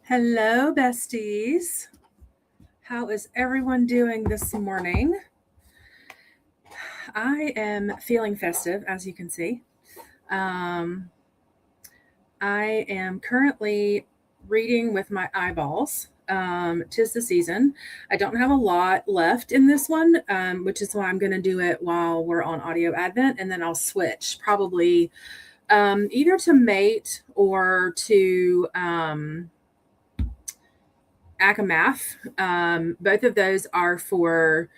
Hello, besties. How is everyone doing this morning? I am feeling festive, as you can see. I am currently reading with my eyeballs. 'Tis the season. I don't have a lot left in this one, which is why I'm going to do it while we're on audio advent, and then I'll switch probably either to mate or to Akamath. Both of those are for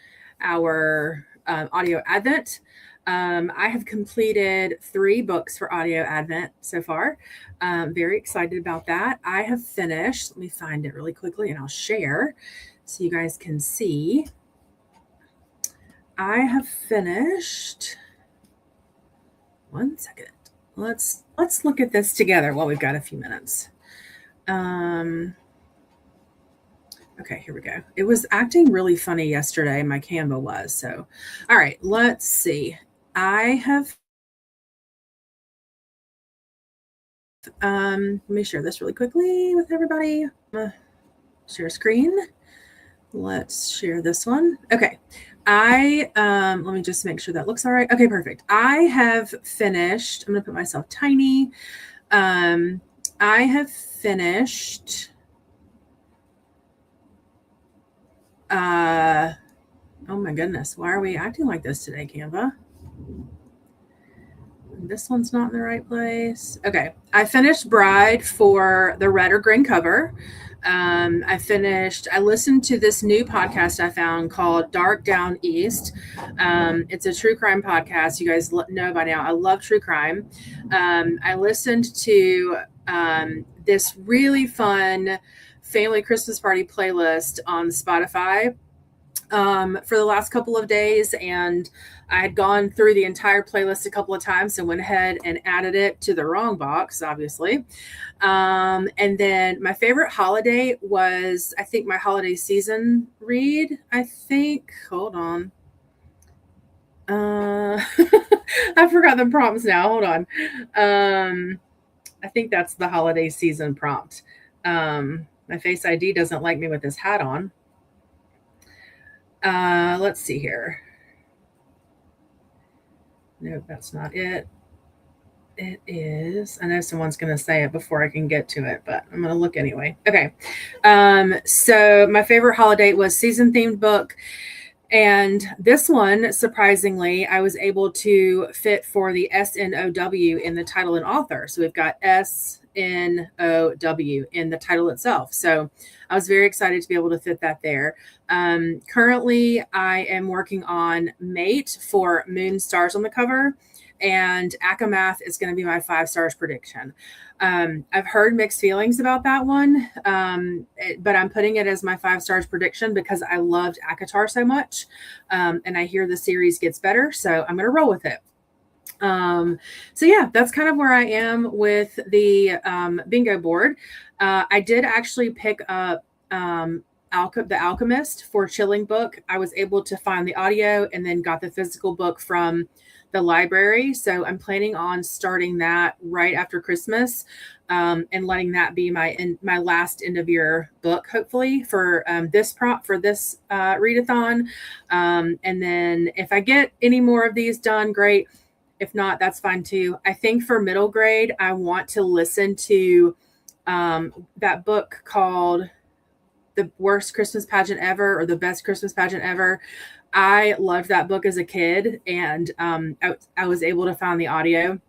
our audio advent. I have completed 3 books for audio advent so far. Very excited about that. I have finished, let me find it really quickly and I'll share so you guys can see. I have finished, one second. Let's look at this together while we've got a few minutes. Okay, here we go. It was acting really funny yesterday. My Canva was. So, all right, let's see. I have, let me share this really quickly with everybody. Share screen. Let's share this one. Okay. Let me just make sure that looks all right. Okay, perfect. I have finished. I'm going to put myself tiny. I have finished. Oh my goodness, why are we acting like this today, Canva? This one's not in the right place. Okay, I finished Bride for the red or green cover. I listened to this new podcast I found called Dark Down East. It's a true crime podcast. You guys know by now, I love true crime. I listened to this really fun family Christmas party playlist on Spotify for the last couple of days, and I had gone through the entire playlist a couple of times and went ahead and added it to the wrong box, obviously. And then my favorite holiday was, I think, my holiday season read. Hold on. I forgot the prompts now. Hold on. I think that's the holiday season prompt. My Face ID doesn't like me with this hat on. Let's see here. Nope, that's not it. It is. I know someone's going to say it before I can get to it, but I'm going to look anyway. Okay. So my favorite holiday was season themed book. And this one, surprisingly, I was able to fit for the SNOW in the title and author. So we've got SNOW in the title itself. So I was very excited to be able to fit that there. Currently, I am working on Mate for Moon Stars on the cover. And Akamath is going to be my 5 stars prediction. I've heard mixed feelings about that one, but I'm putting it as my 5 stars prediction because I loved ACOTAR so much, and I hear the series gets better, so I'm going to roll with it. So yeah, that's kind of where I am with the bingo board. I did actually pick up The Alchemist for Chilling book. I was able to find the audio and then got the physical book from the library. So I'm planning on starting that right after Christmas, and letting that be my last end of year book, hopefully for this readathon. And then if I get any more of these done, great. If not, that's fine too. I think for middle grade, I want to listen to that book called The Worst Christmas Pageant Ever or The Best Christmas Pageant Ever. I loved that book as a kid, and I was able to find the audio.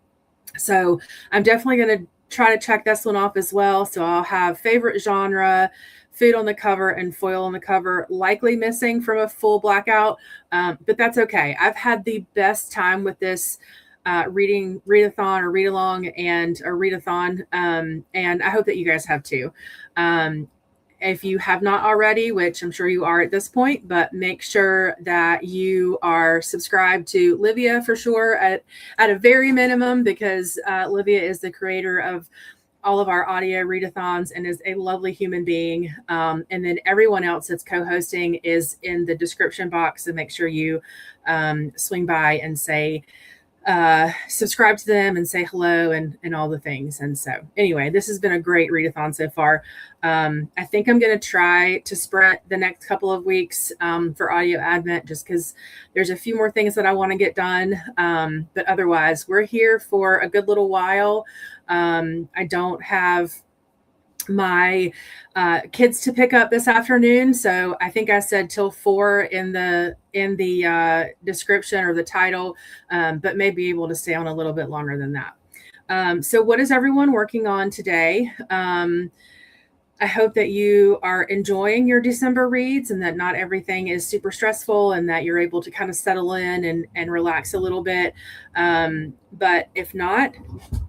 So I'm definitely going to try to check this one off as well. So I'll have favorite genre, food on the cover, and foil on the cover, likely missing from a full blackout, but that's okay. I've had the best time with this readathon or read along and a readathon, and I hope that you guys have too. If you have not already, which I'm sure you are at this point, but make sure that you are subscribed to Livia for sure at a very minimum, because Livia is the creator of all of our audio readathons and is a lovely human being. And then everyone else that's co-hosting is in the description box, and make sure you swing by and say subscribe to them and say hello and all the things. And so anyway, this has been a great readathon so far. I think I'm going to try to spread the next couple of weeks for audio advent, just because there's a few more things that I want to get done. But otherwise, we're here for a good little while. I don't have my kids to pick up this afternoon, so I think I said till 4 in the description or the title, but may be able to stay on a little bit longer than that. So what is everyone working on today? I hope that you are enjoying your December reads and that not everything is super stressful and that you're able to kind of settle in and relax a little bit. But if not,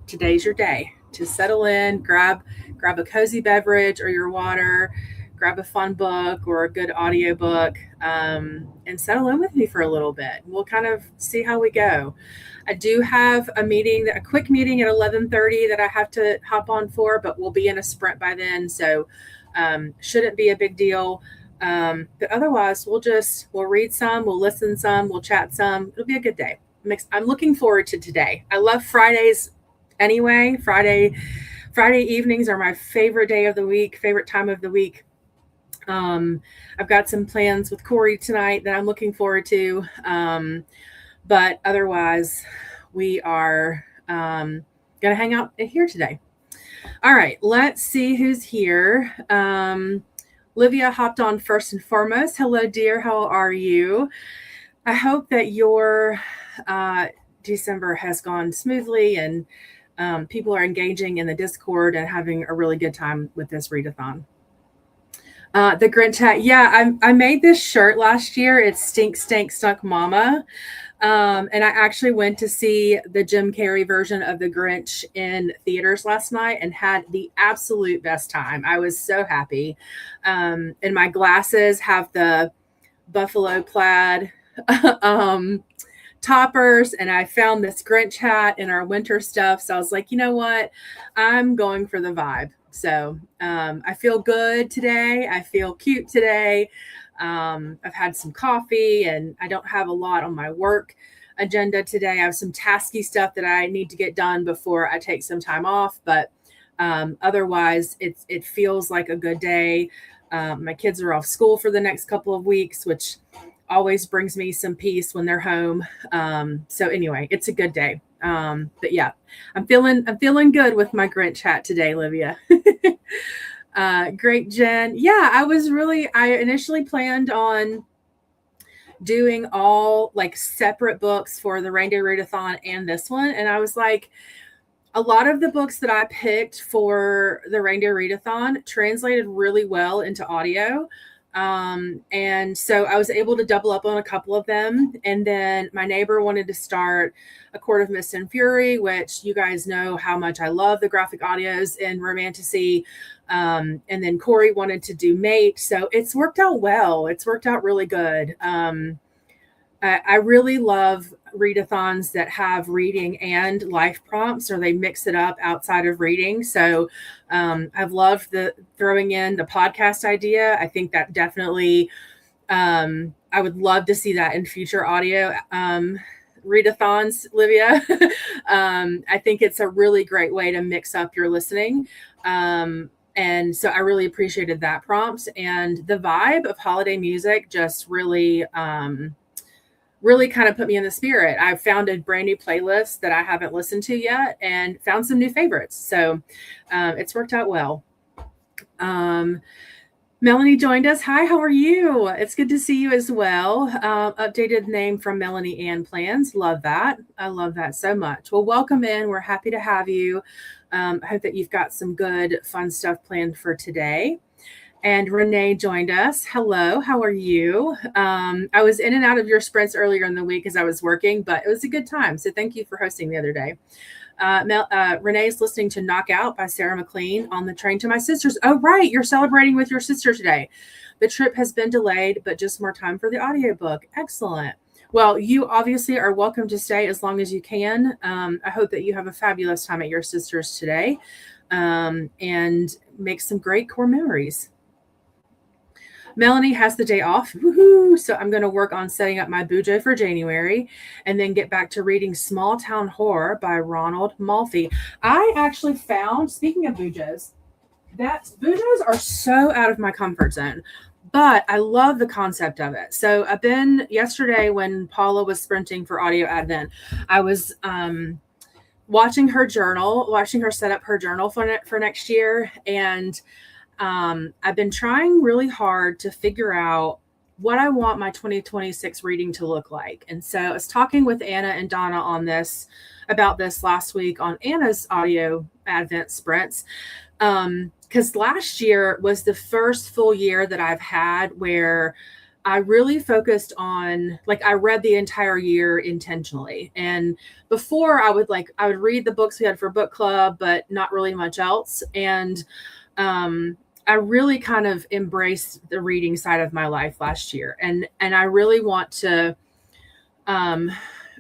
today's your day to settle in, grab a cozy beverage or your water, grab a fun book or a good audiobook, and settle in with me for a little bit. We'll kind of see how we go. I do have a quick meeting at 11:30 that I have to hop on for, but we'll be in a sprint by then, so shouldn't be a big deal. But otherwise, we'll read some, we'll listen some, we'll chat some. It'll be a good day. I'm looking forward to today. I love Fridays anyway. Friday evenings are my favorite day of the week, favorite time of the week. I've got some plans with Corey tonight that I'm looking forward to. But otherwise, we are going to hang out here today. All right, let's see who's here. Livia hopped on first and foremost. Hello, dear. How are you? I hope that your December has gone smoothly and people are engaging in the Discord and having a really good time with this readathon. The Grinch hat. Yeah, I made this shirt last year. It's Stink, Stank, Stunk Mama. And I actually went to see the Jim Carrey version of The Grinch in theaters last night and had the absolute best time. I was so happy. And my glasses have the buffalo plaid toppers, and I found this Grinch hat in our winter stuff. So I was like, you know what? I'm going for the vibe. So I feel good today. I feel cute today. I've had some coffee and I don't have a lot on my work agenda today. I have some tasky stuff that I need to get done before I take some time off, but otherwise it feels like a good day. My kids are off school for the next couple of weeks, which always brings me some peace when they're home. So anyway, it's a good day. But yeah, I'm feeling good with my Grinch hat today, Livia. Great, Jen. Yeah, I initially planned on doing all like separate books for the Reindeer Readathon and this one. And I was like, a lot of the books that I picked for the Reindeer Readathon translated really well into audio. And so I was able to double up on a couple of them. And then my neighbor wanted to start A Court of Mist and Fury, which you guys know how much I love the graphic audios in Romantasy. And then Corey wanted to do Mate. So it's worked out well. It's worked out really good. I really love readathons that have reading and life prompts, or they mix it up outside of reading. So I've loved throwing in the podcast idea. I think that definitely, I would love to see that in future audio readathons, Livia. I think it's a really great way to mix up your listening. And so I really appreciated that prompt, and the vibe of holiday music just really kind of put me in the spirit. I've found a brand new playlist that I haven't listened to yet and found some new favorites. So it's worked out well. Melanie joined us. Hi, how are you? It's good to see you as well. Updated name from Melanie Ann Plans. Love that. I love that so much. Well, welcome in. We're happy to have you. I hope that you've got some good, fun stuff planned for today. And Renee joined us. Hello, how are you? I was in and out of your sprints earlier in the week as I was working, but it was a good time. So thank you for hosting the other day. Renee's listening to Knockout by Sarah McLean on the train to my sister's. Oh, right. You're celebrating with your sister today. The trip has been delayed, but just more time for the audiobook. Excellent. Well, you obviously are welcome to stay as long as you can. I hope that you have a fabulous time at your sister's today and make some great core memories. Melanie has the day off. Woohoo! So I'm going to work on setting up my bujo for January and then get back to reading Small Town Horror by Ronald Malfi. I actually found, speaking of bujos, that bujos are so out of my comfort zone, but I love the concept of it. So I've been, yesterday when Paula was sprinting for Audio Advent, I was watching her set up her journal for next year. And I've been trying really hard to figure out what I want my 2026 reading to look like. And so I was talking with Anna and Donna about this last week on Anna's Audio Advent sprints. Because last year was the first full year that I've had where I really focused on, like, I read the entire year intentionally. And before I would read the books we had for book club, but not really much else. And I really kind of embraced the reading side of my life last year. And I really want to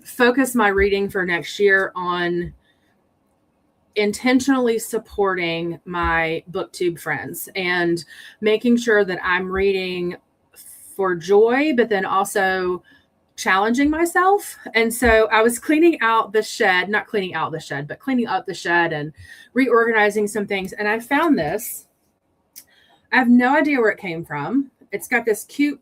focus my reading for next year on intentionally supporting my booktube friends and making sure that I'm reading for joy, but then also challenging myself. And so I was cleaning up the shed and reorganizing some things. And I found this. I have no idea where it came from. It's got this cute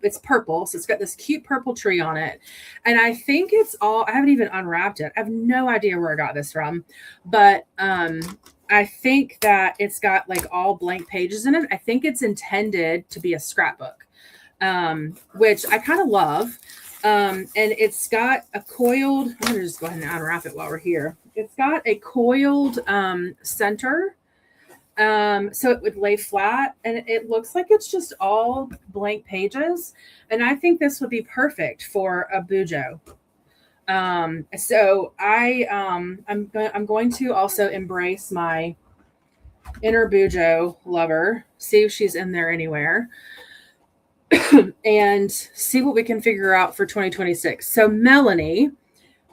it's purple. So it's got this cute purple tree on it. And I think I haven't even unwrapped it. I have no idea where I got this from, but I think that it's got like all blank pages in it. I think it's intended to be a scrapbook, which I kind of love. And it's got a coiled, I'm going to just go ahead and unwrap it while we're here. It's got a coiled center. So it would lay flat, and it looks like it's just all blank pages. And I think this would be perfect for a bujo. So I'm going to also embrace my inner bujo lover, see if she's in there anywhere, and see what we can figure out for 2026. So Melanie,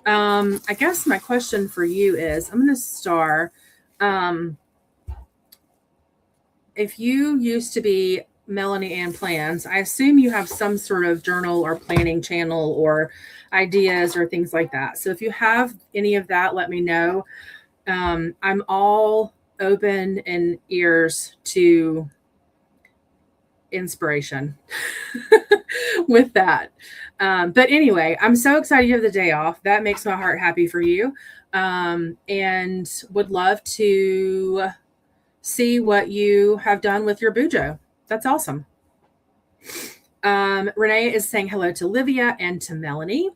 I guess my question for you is, I'm going to star, if you used to be Melanie Ann Plans, I assume you have some sort of journal or planning channel or ideas or things like that. So if you have any of that, let me know. I'm all open and ears to inspiration with that. But anyway, I'm so excited you have the day off. That makes my heart happy for you. And would love to see what you have done with your bujo. That's awesome. Renee is saying hello to Livia and to Melanie.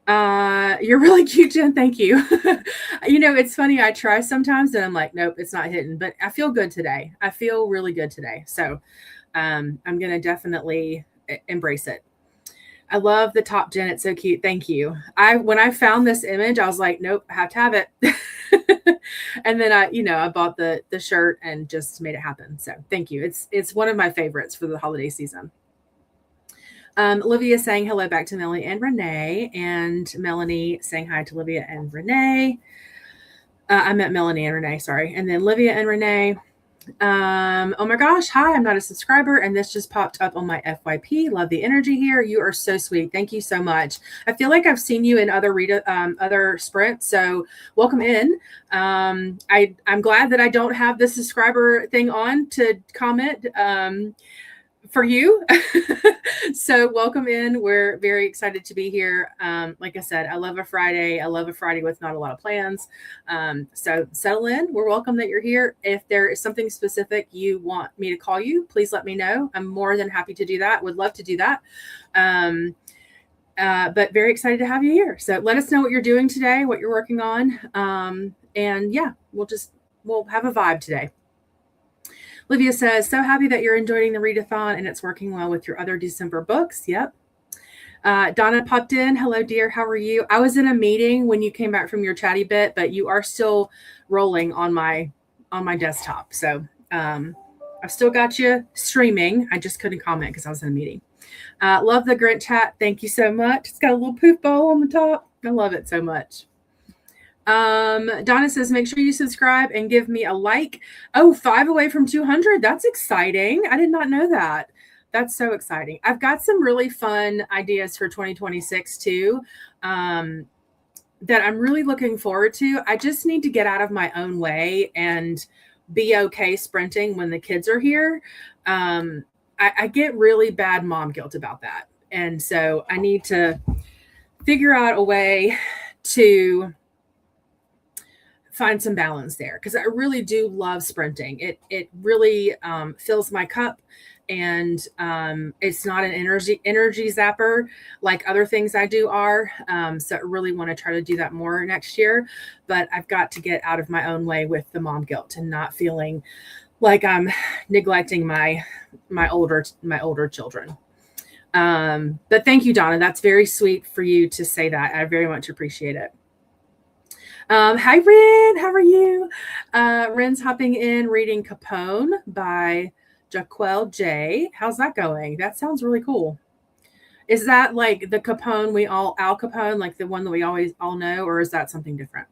You're really cute, Jen. Thank you. It's funny. I try sometimes and I'm like, nope, it's not hitting, but I feel good today. I feel really good today. So I'm going to definitely embrace it. I love the top, Jen. It's so cute. Thank you. When I found this image, I was like, nope, I have to have it. And then I bought the shirt and just made it happen. So thank you. It's one of my favorites for the holiday season. Livia saying hello back to Melanie and Renee, and Melanie saying hi to Livia and Renee. I meant Melanie and Renee, sorry. And then Livia and Renee. Oh my gosh, hi, I'm not a subscriber, and this just popped up on my FYP. Love the energy here. You are so sweet. Thank you so much. I feel like I've seen you in other sprints, so welcome in. I'm glad that I don't have the subscriber thing on to comment for you. So welcome in. We're very excited to be here. Like I said, I love a Friday. I love a Friday with not a lot of plans. So settle in. We're welcome that you're here. If there is something specific you want me to call you, please let me know. I'm more than happy to do that. Would love to do that. But very excited to have you here. So let us know what you're doing today, what you're working on. And yeah, we'll have a vibe today. Livia says, so happy that you're enjoying the readathon and it's working well with your other December books. Yep. Donna popped in. Hello, dear. How are you? I was in a meeting when you came back from your chatty bit, but you are still rolling on my desktop. So I've still got you streaming. I just couldn't comment because I was in a meeting. Love the Grinch hat. Thank you so much. It's got a little poof ball on the top. I love it so much. Donna says, make sure you subscribe and give me a like. Oh, 5 away from 200. That's exciting. I did not know that. That's so exciting. I've got some really fun ideas for 2026 too. That I'm really looking forward to. I just need to get out of my own way and be okay sprinting when the kids are here. I get really bad mom guilt about that. And so I need to figure out a way to find some balance there, because I really do love sprinting. It really fills my cup, and it's not an energy zapper like other things I do are. So I really want to try to do that more next year, but I've got to get out of my own way with the mom guilt and not feeling like I'm neglecting my older children. But thank you, Donna. That's very sweet for you to say that. I very much appreciate it. Hi, Ren. How are you? Ren's hopping in, reading Capone by Jaquel J. How's that going? That sounds really cool. Is that like the Capone Al Capone, like the one that we always all know, or is that something different?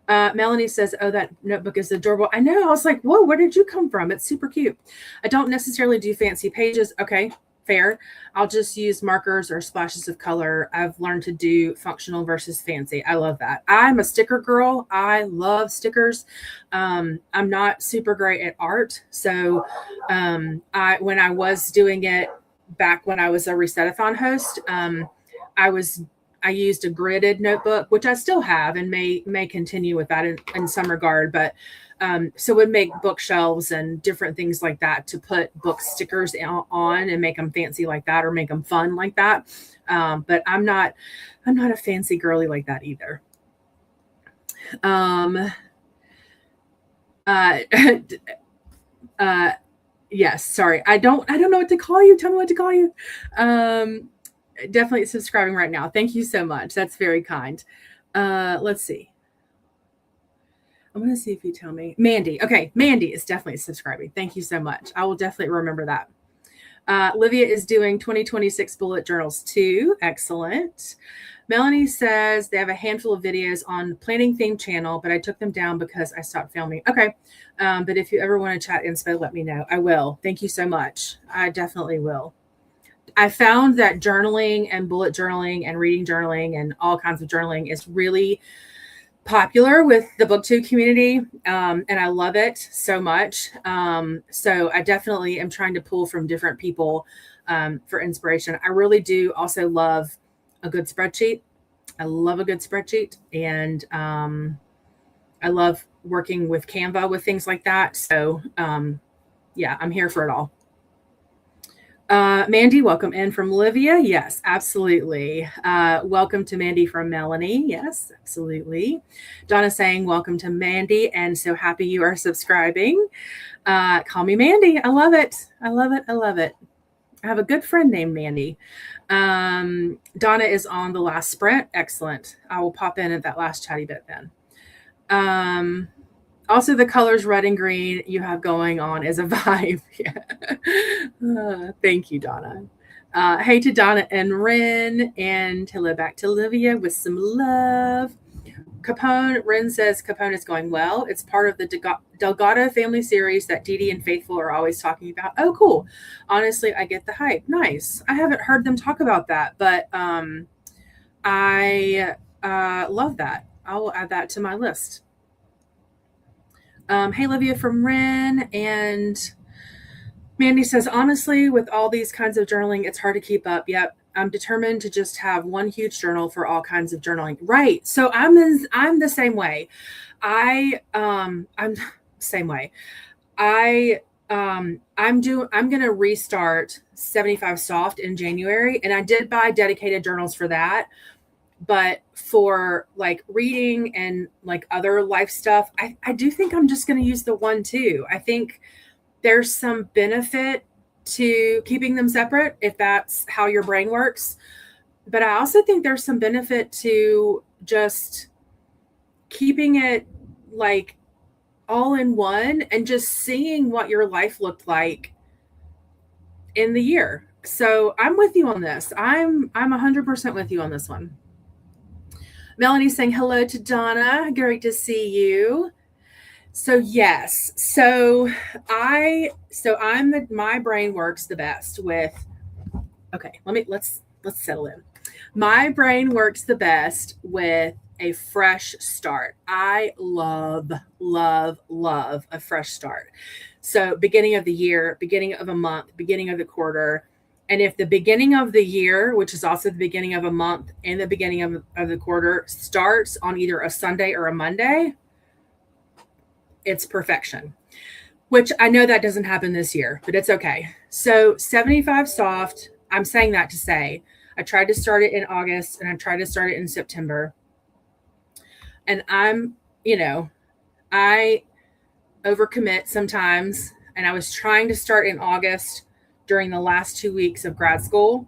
Melanie says, oh, that notebook is adorable. I know. I was like, whoa, where did you come from? It's super cute. I don't necessarily do fancy pages. Okay. Fair. I'll just use markers or splashes of color. I've learned to do functional versus fancy. I love that. I'm a sticker girl. I love stickers. I'm not super great at art. So when I was doing it back when I was a Resetathon host, I used a gridded notebook, which I still have and may continue with that in some regard. But so would make bookshelves and different things like that to put book stickers on and make them fancy like that, or make them fun like that. But I'm not a fancy girly like that either. Yes, sorry. I don't know what to call you. Tell me what to call you. Definitely subscribing right now. Thank you so much. That's very kind. Let's see. I'm going to see if you tell me. Mandy. Okay. Mandy is definitely subscribing. Thank you so much. I will definitely remember that. Livia is doing 2026 bullet journals too. Excellent. Melanie says they have a handful of videos on planning theme channel, but I took them down because I stopped filming. Okay. But if you ever want to chat inspo, let me know. I will. Thank you so much. I definitely will. I found that journaling and bullet journaling and reading journaling and all kinds of journaling is really popular with the booktube community. And I love it so much. So I definitely am trying to pull from different people for inspiration. I really do also love a good spreadsheet. I love a good spreadsheet. And I love working with Canva with things like that. So yeah, I'm here for it all. Mandy, welcome in from Livia. Yes, absolutely. Welcome to Mandy from Melanie. Yes, absolutely. Donna saying welcome to Mandy, and so happy you are subscribing. Call me Mandy. I love it. I love it. I love it. I have a good friend named Mandy. Donna is on the last sprint. Excellent. I will pop in at that last chatty bit then. Also, the colors red and green you have going on is a vibe. Yeah. Thank you, Donna. Hey to Donna and Ren, and hello back to Livia with some love. Capone, Ren says Capone is going well. It's part of the Delgado family series that Didi and Faithful are always talking about. Oh, cool. Honestly, I get the hype. Nice. I haven't heard them talk about that, but I love that. I will add that to my list. Hey, Livia from Ren, and Mandy says, honestly, with all these kinds of journaling, it's hard to keep up. Yep. I'm determined to just have one huge journal for all kinds of journaling. Right. So I'm the same way. I'm same way. I'm going to restart 75 Soft in January, and I did buy dedicated journals for that. But for like reading and like other life stuff, I do think I'm just going to use the one too. I think there's some benefit to keeping them separate if that's how your brain works. But I also think there's some benefit to just keeping it like all in one and just seeing what your life looked like in the year. So I'm with you on this. I'm 100% with you on this one. Melanie saying hello to Donna. Great to see you. So yes. My brain works the best with, okay, let's settle in. My brain works the best with a fresh start. I love a fresh start. So beginning of the year, beginning of a month, beginning of the quarter. And if the beginning of the year, which is also the beginning of a month and the beginning of the quarter, starts on either a Sunday or a Monday, it's perfection. Which I know that doesn't happen this year, but it's okay. So 75 soft, I'm saying that to say, I tried to start it in August and I tried to start it in September. And I overcommit sometimes. And I was trying to start in August during the last 2 weeks of grad school.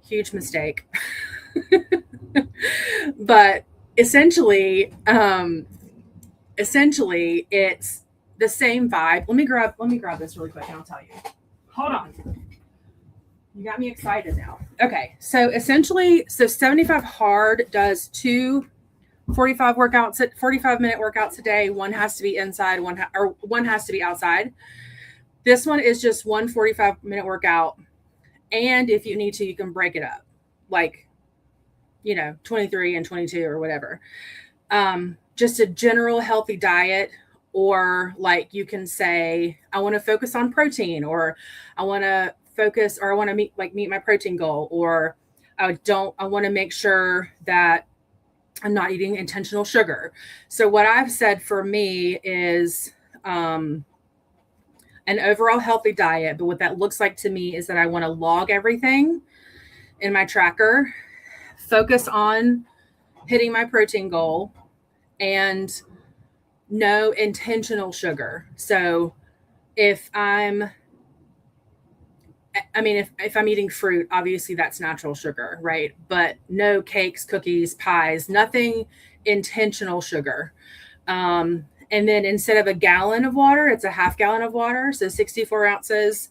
Huge mistake. But essentially it's the same vibe. Let me grab this really quick and I'll tell you. Hold on. You got me excited now. Okay. So 75 hard does two 45-minute workouts a day. One has to be inside, one has to be outside. This one is just one 45-minute workout. And if you need to, you can break it up. Like, 23 and 22 or whatever. Just a general healthy diet, or like you can say, I want to focus on protein, or I want to meet my protein goal, or I want to make sure that I'm not eating intentional sugar. So what I've said for me is an overall healthy diet. But what that looks like to me is that I want to log everything in my tracker, focus on hitting my protein goal, and no intentional sugar. So if I'm eating fruit, obviously that's natural sugar, right? But no cakes, cookies, pies, nothing intentional sugar. And then instead of a gallon of water, it's a half gallon of water. So 64 ounces.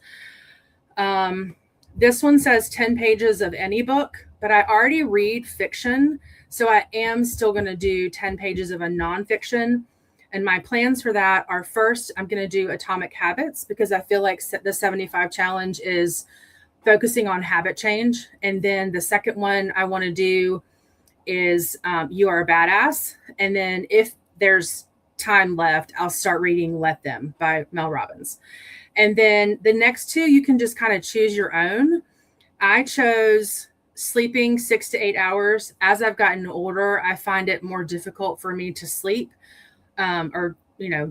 This one says 10 pages of any book, but I already read fiction. So I am still going to do 10 pages of a nonfiction. And my plans for that are, first, I'm going to do Atomic Habits, because I feel like the 75 challenge is focusing on habit change. And then the second one I want to do is You Are a Badass. And then if there's time left, I'll start reading Let Them by Mel Robbins. And then the next two, you can just kind of choose your own. I chose sleeping 6 to 8 hours. As I've gotten older, I find it more difficult for me to sleep, or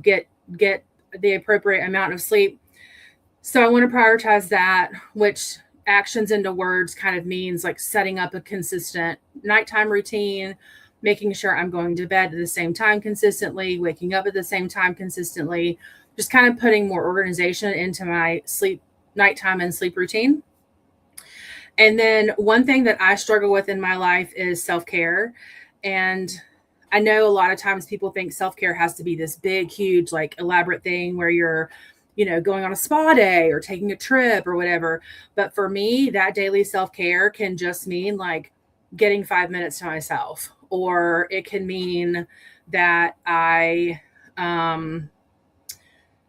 get the appropriate amount of sleep. So I want to prioritize that, which actions into words kind of means like setting up a consistent nighttime routine, making sure I'm going to bed at the same time consistently, waking up at the same time consistently, just kind of putting more organization into my nighttime and sleep routine. And then one thing that I struggle with in my life is self-care. And I know a lot of times people think self-care has to be this big, huge, like elaborate thing where you're, going on a spa day or taking a trip or whatever. But for me, that daily self-care can just mean like getting 5 minutes to myself, or it can mean that I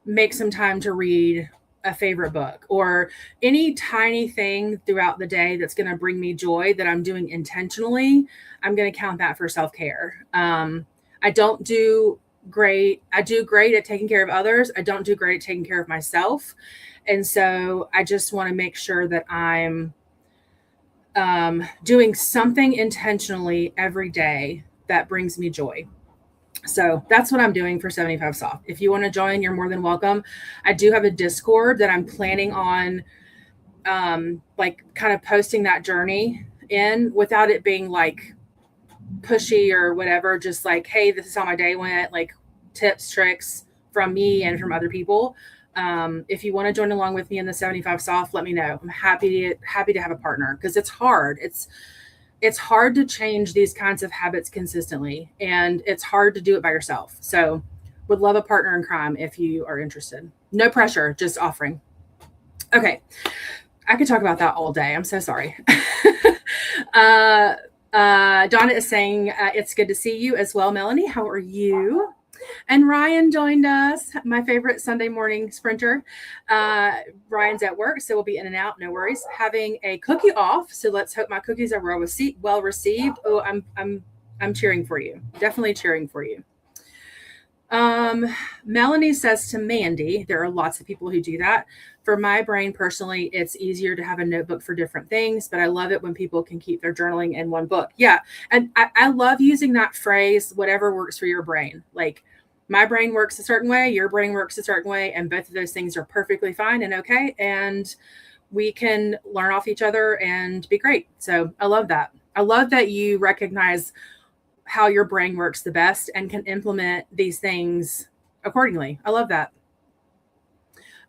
make some time to read a favorite book, or any tiny thing throughout the day that's going to bring me joy that I'm doing intentionally. I'm going to count that for self-care. I don't do great. I do great at taking care of others. I don't do great at taking care of myself. And so I just want to make sure that I'm doing something intentionally every day that brings me joy. So that's what I'm doing for 75 Soft. If you want to join, you're more than welcome. I do have a Discord that I'm planning on like kind of posting that journey in, without it being like pushy or whatever. Just like, hey, this is how my day went, like tips, tricks from me and from other people. If you want to join along with me in the 75 Soft, let me know. I'm happy to have a partner, because it's hard. It's hard to change these kinds of habits consistently, and it's hard to do it by yourself. So would love a partner in crime if you are interested. No pressure, just offering. Okay. I could talk about that all day. I'm so sorry. Donna is saying, it's good to see you as well, Melanie. How are you? And Ryan joined us, my favorite Sunday morning sprinter. Ryan's at work, so we'll be in and out. No worries. Having a cookie off, so let's hope my cookies are well received. Oh, I'm cheering for you. Definitely cheering for you. Melanie says to Mandy, there are lots of people who do that. For my brain personally, it's easier to have a notebook for different things, but I love it when people can keep their journaling in one book. Yeah. And I love using that phrase, whatever works for your brain. Like my brain works a certain way, your brain works a certain way, and both of those things are perfectly fine and okay. And we can learn off each other and be great. So I love that. I love that you recognize how your brain works the best and can implement these things accordingly. I love that.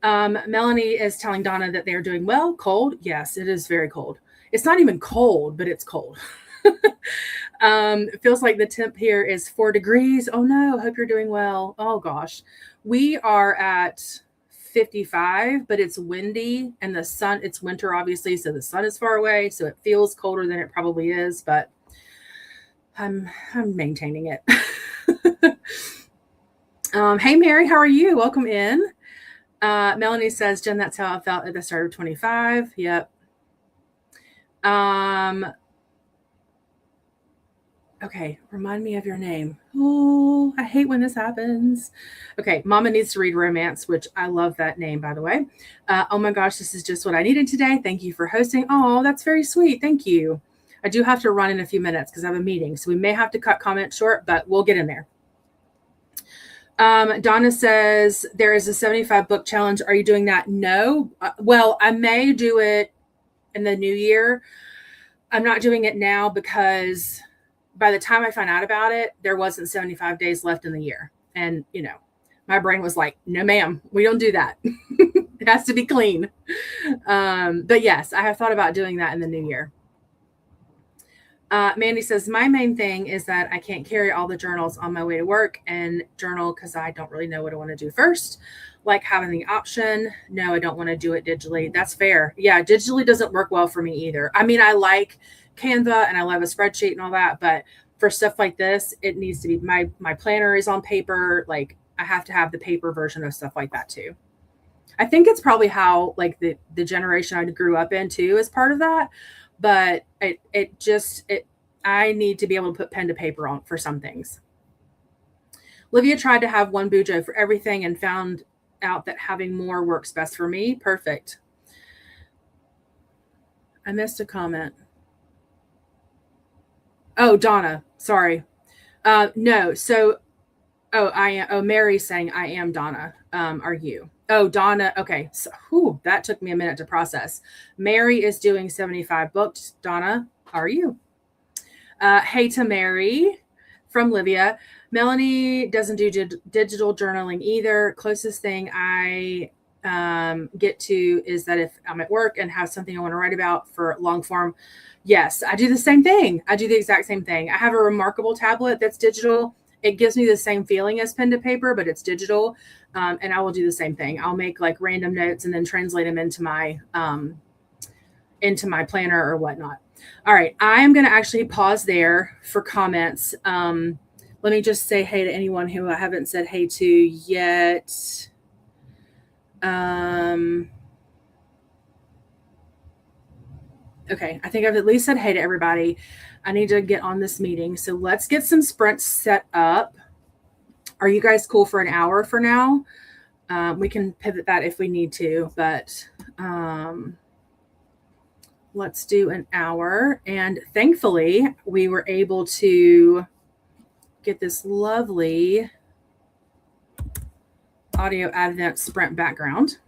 Melanie is telling Donna that they're doing well. Cold? Yes, it is very cold. It's not even cold, but it's cold. It feels like the temp here is 4 degrees. Oh no, hope you're doing well. Oh gosh. We are at 55, but it's windy and the sun, it's winter obviously, so the sun is far away, so it feels colder than it probably is, but I'm maintaining it. Hey Mary, how are you? Welcome in. Melanie says, Jen, that's how I felt at the start of 25. Yep. Okay, remind me of your name. Oh, I hate when this happens. Okay, Mama Needs to Read Romance, which I love that name, by the way. Oh my gosh, this is just what I needed today. Thank you for hosting. Oh, that's very sweet. Thank you. I do have to run in a few minutes because I have a meeting, so we may have to cut comments short, but we'll get in there. Donna says there is a 75 book challenge. Are you doing that? No. Well, I may do it in the new year. I'm not doing it now because by the time I found out about it, there wasn't 75 days left in the year. And, you know, my brain was like, no, ma'am, we don't do that. It has to be clean. But yes, I have thought about doing that in the new year. Mandy says, my main thing is that I can't carry all the journals on my way to work and journal because I don't really know what I want to do first. Like having the option. No, I don't want to do it digitally. That's fair. Yeah, digitally doesn't work well for me either. I mean, I like Canva and I love a spreadsheet and all that, but for stuff like this, it needs to be my planner is on paper. Like I have to have the paper version of stuff like that too. I think it's probably how like the generation I grew up in too is part of that. But I need to be able to put pen to paper on for some things. Livia tried to have one bujo for everything and found out that having more works best for me. Perfect. I missed a comment. Oh, Donna, sorry. No, so I am. Oh, Mary's saying I am Donna. Are you? Oh, Donna. Okay, so that took me a minute to process. Mary is doing 75 books. Donna, are you? Hey to Mary from Livia. Melanie doesn't do digital journaling either. Closest thing I get to is that if I'm at work and have something I want to write about for long form, yes, I do the same thing. I do the exact same thing. I have a remarkable tablet that's digital. It gives me the same feeling as pen to paper, but it's digital. And I will do the same thing. I'll make like random notes and then translate them into my planner or whatnot. All right, I am going to actually pause there for comments. Let me just say hey to anyone who I haven't said hey to yet. Okay, I think I've at least said hey to everybody. I need to get on this meeting. So let's get some sprints set up. Are you guys cool for an hour for now? We can pivot that if we need to, but let's do an hour. And thankfully, we were able to get this lovely audio advent sprint background,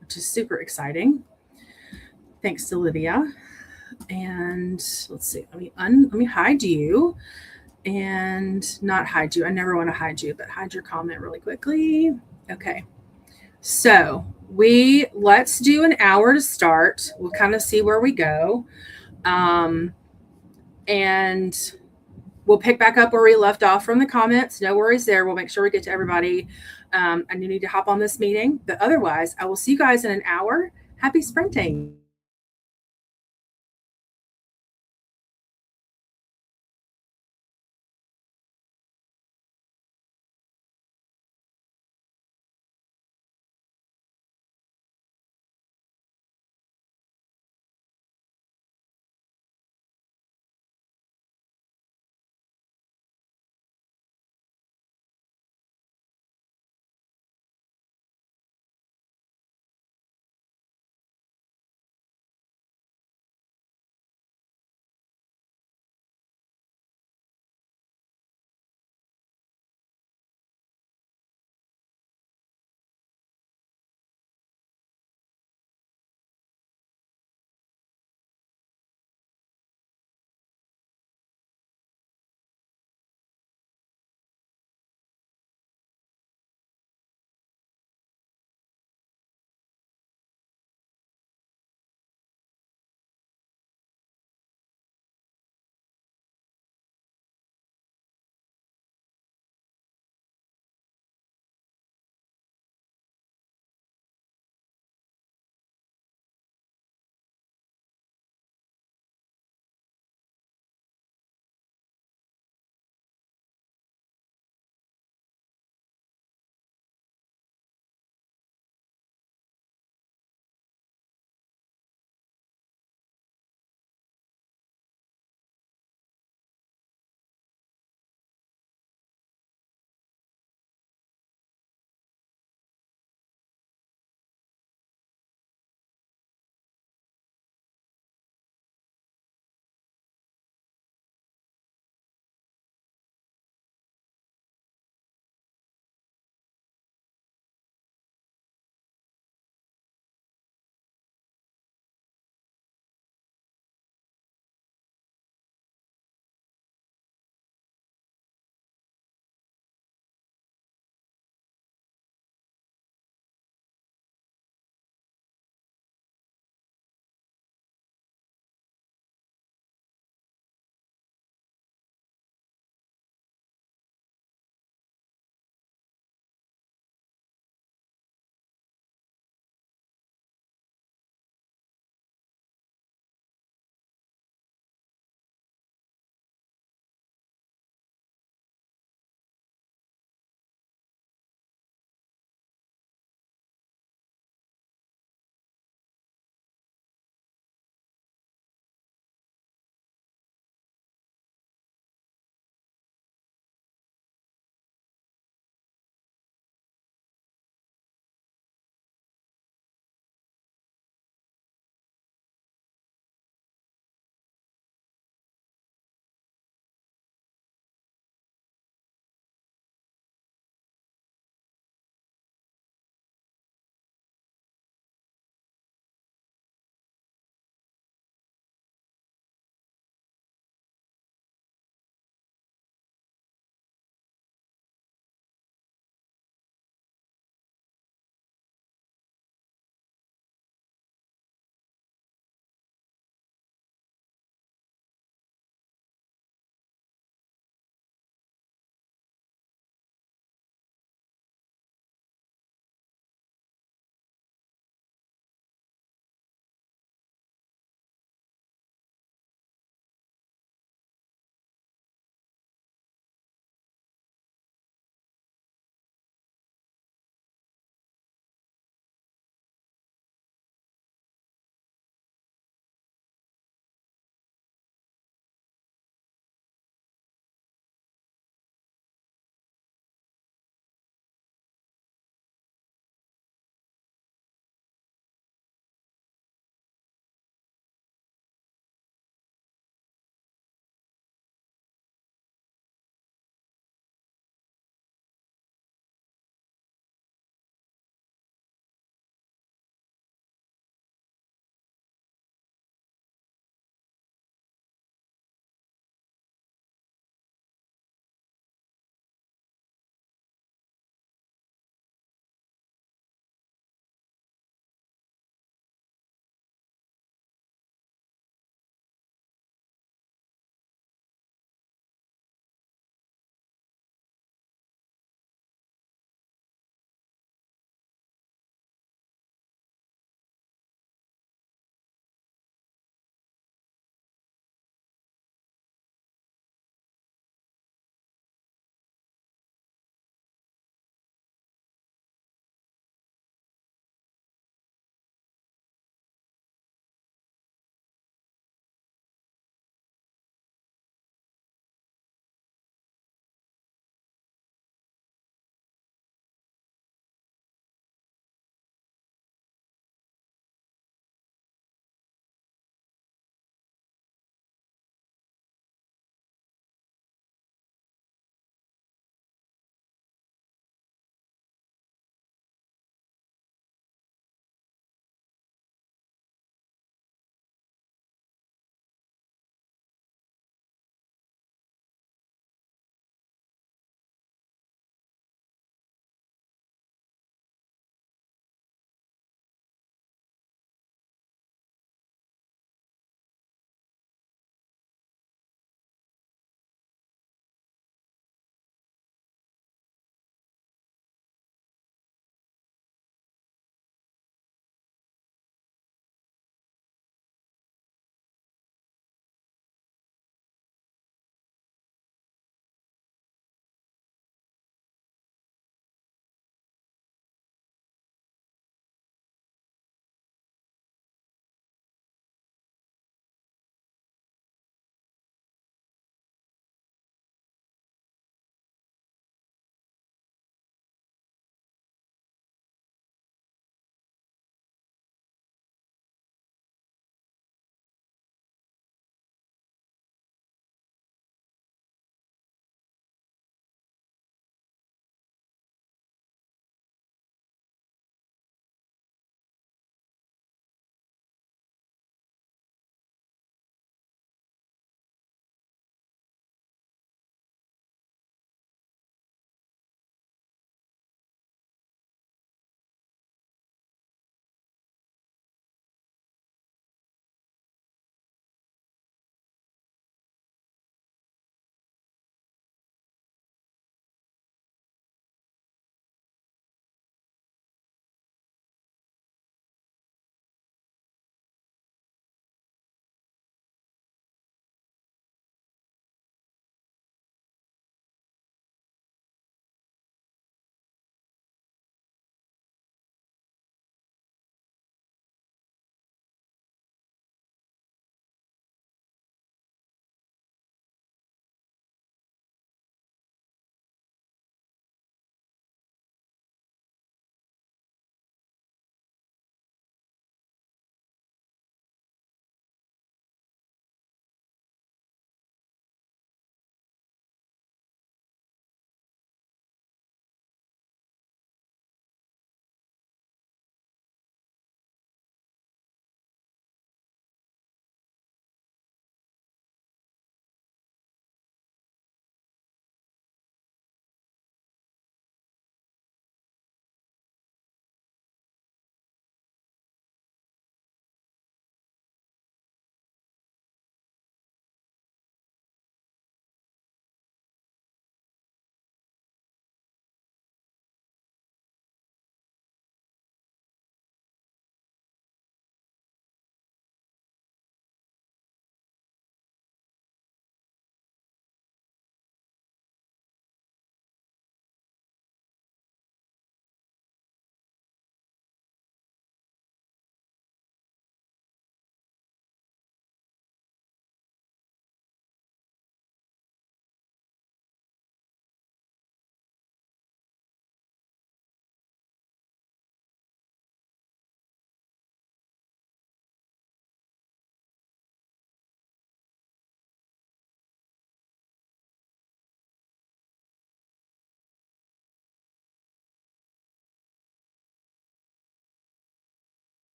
which is super exciting. Thanks to Livia. And let's see, let me hide you and not hide you. I never want to hide you, but hide your comment really quickly. Okay. So let's do an hour to start. We'll kind of see where we go. And we'll pick back up where we left off from the comments. No worries there. We'll make sure we get to everybody. And you need to hop on this meeting. But otherwise, I will see you guys in an hour. Happy sprinting.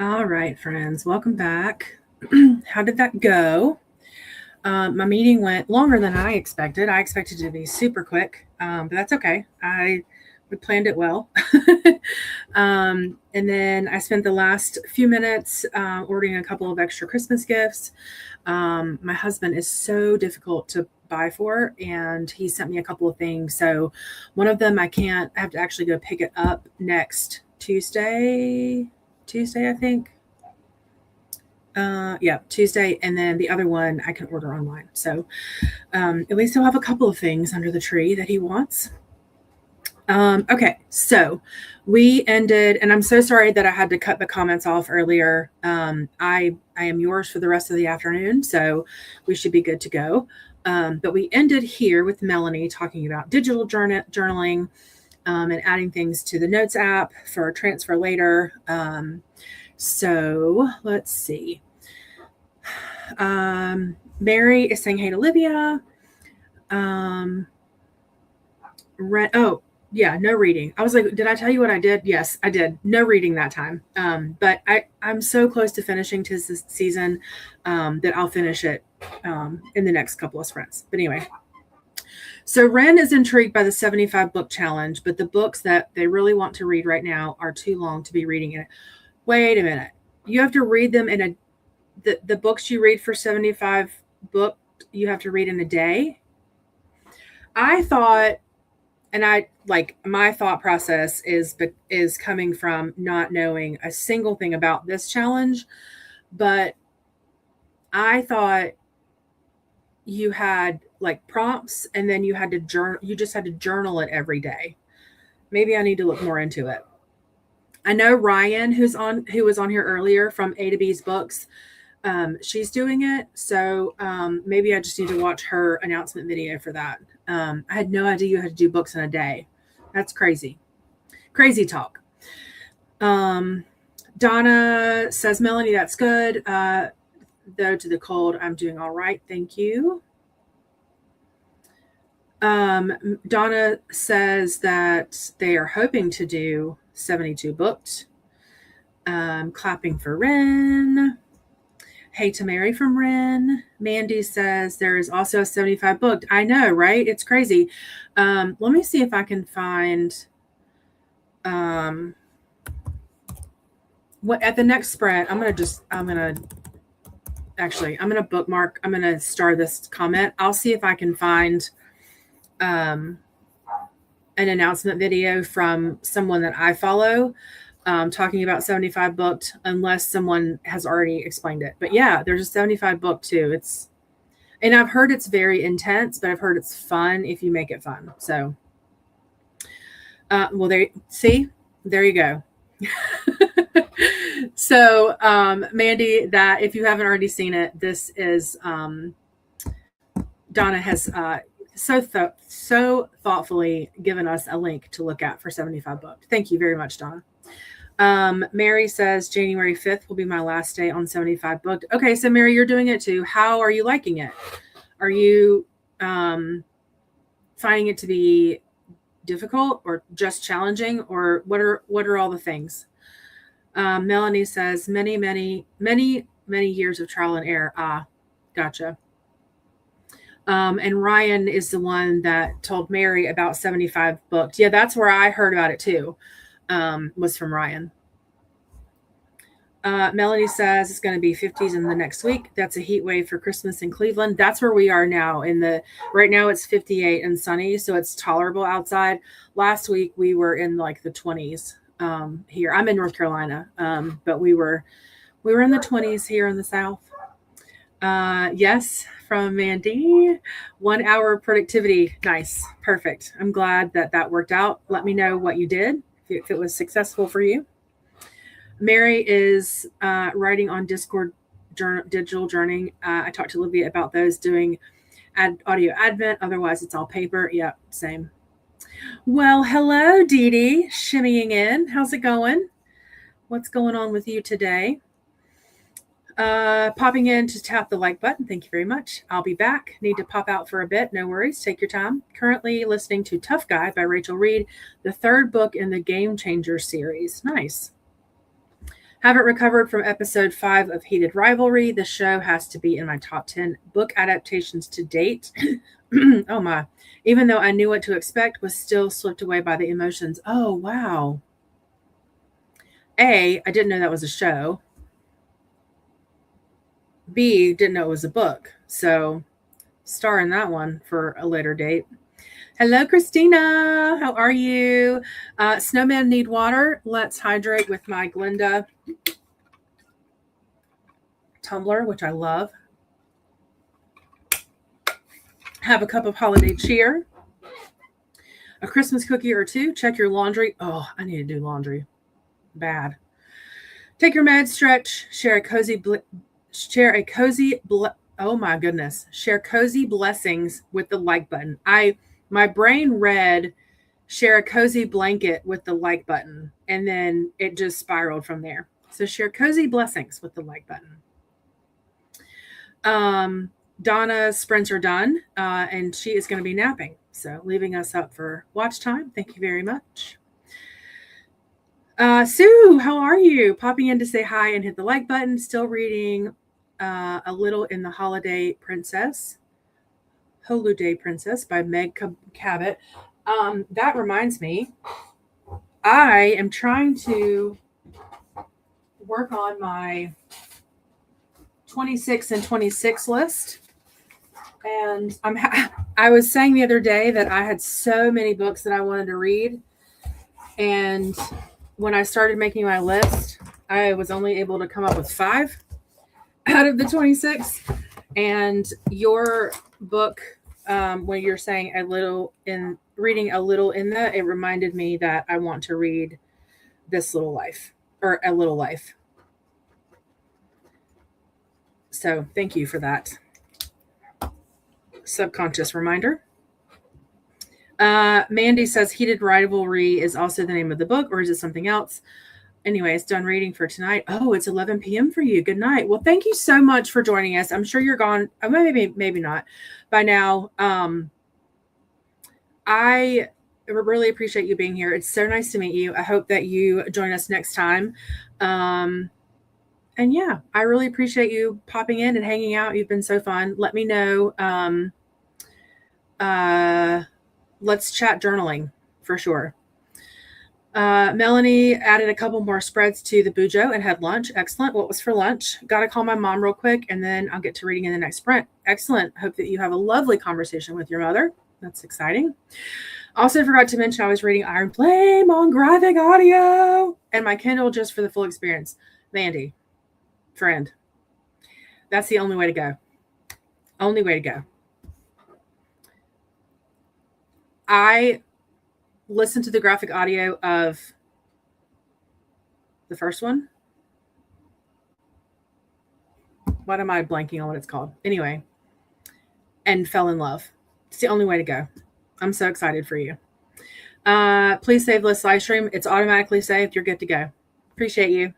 All right, friends, welcome back. How did that go? My meeting went longer than I expected. I expected it to be super quick, but that's okay. We planned it well. And then I spent the last few minutes ordering a couple of extra Christmas gifts. My husband is so difficult to buy for, and he sent me a couple of things. So one of them I have to actually go pick it up next Tuesday, I think. Yeah, Tuesday, and then the other one I can order online. So at least he'll have a couple of things under the tree that he wants. Okay, so we ended, and I'm so sorry that I had to cut the comments off earlier. I am yours for the rest of the afternoon, so we should be good to go. But we ended here with Melanie talking about digital journaling and adding things to the Notes app for transfer later. So let's see. Mary is saying hey to Livia. Oh, yeah, no reading. I was like, did I tell you what I did? Yes, I did. No reading that time. But I'm so close to finishing this season that I'll finish it in the next couple of sprints. But anyway. So Ren is intrigued by the 75 book challenge, but the books that they really want to read right now are too long to be reading it. Wait a minute. You have to read them in the books you read for 75 books, you have to read in a day. I thought, and my thought process is coming from not knowing a single thing about this challenge, but I thought you had like prompts and then you just had to journal it every day. Maybe I need to look more into it. I know Ryan, who was on here earlier from A to B's books, she's doing it. So maybe I just need to watch her announcement video for that. I had no idea you had to do books in a day. That's crazy. Crazy talk. Donna says, Melanie, that's good. Though to the cold, I'm doing all right. Thank you. Donna says that they are hoping to do 72 booked. Clapping for Ren. Hey to Mary from Ren. Mandy says there is also a 75 booked. I know, right? It's crazy. Let me see if I can find what at the next sprint. I'm gonna bookmark. I'm gonna star this comment. I'll see if I can find an announcement video from someone that I follow. Talking about 75 booked, unless someone has already explained it. But yeah, there's a 75 book too. And I've heard it's very intense, but I've heard it's fun if you make it fun. So, well, there you go. So, Mandy, that if you haven't already seen it, this is Donna has so thoughtfully given us a link to look at for 75 booked. Thank you very much, Donna. Mary says January 5th will be my last day on 75 booked. Okay, so Mary, you're doing it too. How are you liking it? Are you finding it to be difficult or just challenging, or what are all the things? Melanie says many years of trial and error. Ah, gotcha. And Ryan is the one that told Mary about 75 booked. Yeah, that's where I heard about it too. Was from Ryan. Melanie says it's going to be 50s in the next week. That's a heat wave for Christmas in Cleveland. That's where we are now. Right now it's 58 and sunny, so it's tolerable outside. Last week we were in like the 20s here. I'm in North Carolina, but we were in the 20s here in the South. Yes, from Mandy. 1 hour productivity. Nice. Perfect. I'm glad that worked out. Let me know what you did, if it was successful for you. Mary is writing on Discord digital journaling. I talked to Livia about those, doing audio advent. Otherwise, it's all paper. Yep, same. Well, hello, Didi, shimmying in. How's it going? What's going on with you today? Popping in to tap the like button. Thank you very much. I'll be back. Need to pop out for a bit. No worries. Take your time. Currently listening to Tough Guy by Rachel Reed, the third book in the Game Changer series. Nice. Haven't recovered from episode 5 of Heated Rivalry. The show has to be in my top 10 book adaptations to date. Oh my. Even though I knew what to expect, was still swept away by the emotions. Oh, wow. A, I didn't know that was a show. B, didn't know it was a book. So, star in that one for a later date. Hello, Christina. How are you? Snowmen need water. Let's hydrate with my Glinda tumbler, which I love. Have a cup of holiday cheer. A Christmas cookie or two. Check your laundry. Oh, I need to do laundry. Bad. Take your meds, stretch. Share a cozy oh my goodness. Share cozy blessings with the like button. My brain read share a cozy blanket with the like button, and then it just spiraled from there. So share cozy blessings with the like button. Donna's sprints are done, and she is going to be napping. So leaving us up for watch time. Thank you very much. Sue, how are you? Popping in to say hi and hit the like button. Still reading A Little in the Holiday Princess. Holiday Princess by Meg Cabot. That reminds me, I am trying to work on my 26 and 26 list. And I was saying the other day that I had so many books that I wanted to read. And when I started making my list, I was only able to come up with 5 out of the 26. And your book, when you're saying reading a little in that, it reminded me that I want to read This Little Life, or A Little Life. So thank you for that subconscious reminder. Mandy says Heated Rivalry is also the name of the book, or is it something else? Anyways, done reading for tonight. Oh, it's 11 p.m. for you. Good night. Well, thank you so much for joining us. I'm sure you're gone. Maybe not by now. I really appreciate you being here. It's so nice to meet you. I hope that you join us next time. And yeah, I really appreciate you popping in and hanging out. You've been so fun. Let me know. Let's chat journaling for sure. Melanie added a couple more spreads to the Bujo and had lunch. Excellent. What was for lunch? Got to call my mom real quick, and then I'll get to reading in the next sprint. Excellent. Hope that you have a lovely conversation with your mother. That's exciting. Also forgot to mention I was reading Iron Flame on graphic audio and my Kindle just for the full experience. Mandy, friend, that's the only way to go. Only way to go. I listened to the graphic audio of the first one. What am I blanking on what it's called? Anyway, and fell in love. It's the only way to go. I'm so excited for you. Please save this live stream. It's automatically saved. You're good to go. Appreciate you.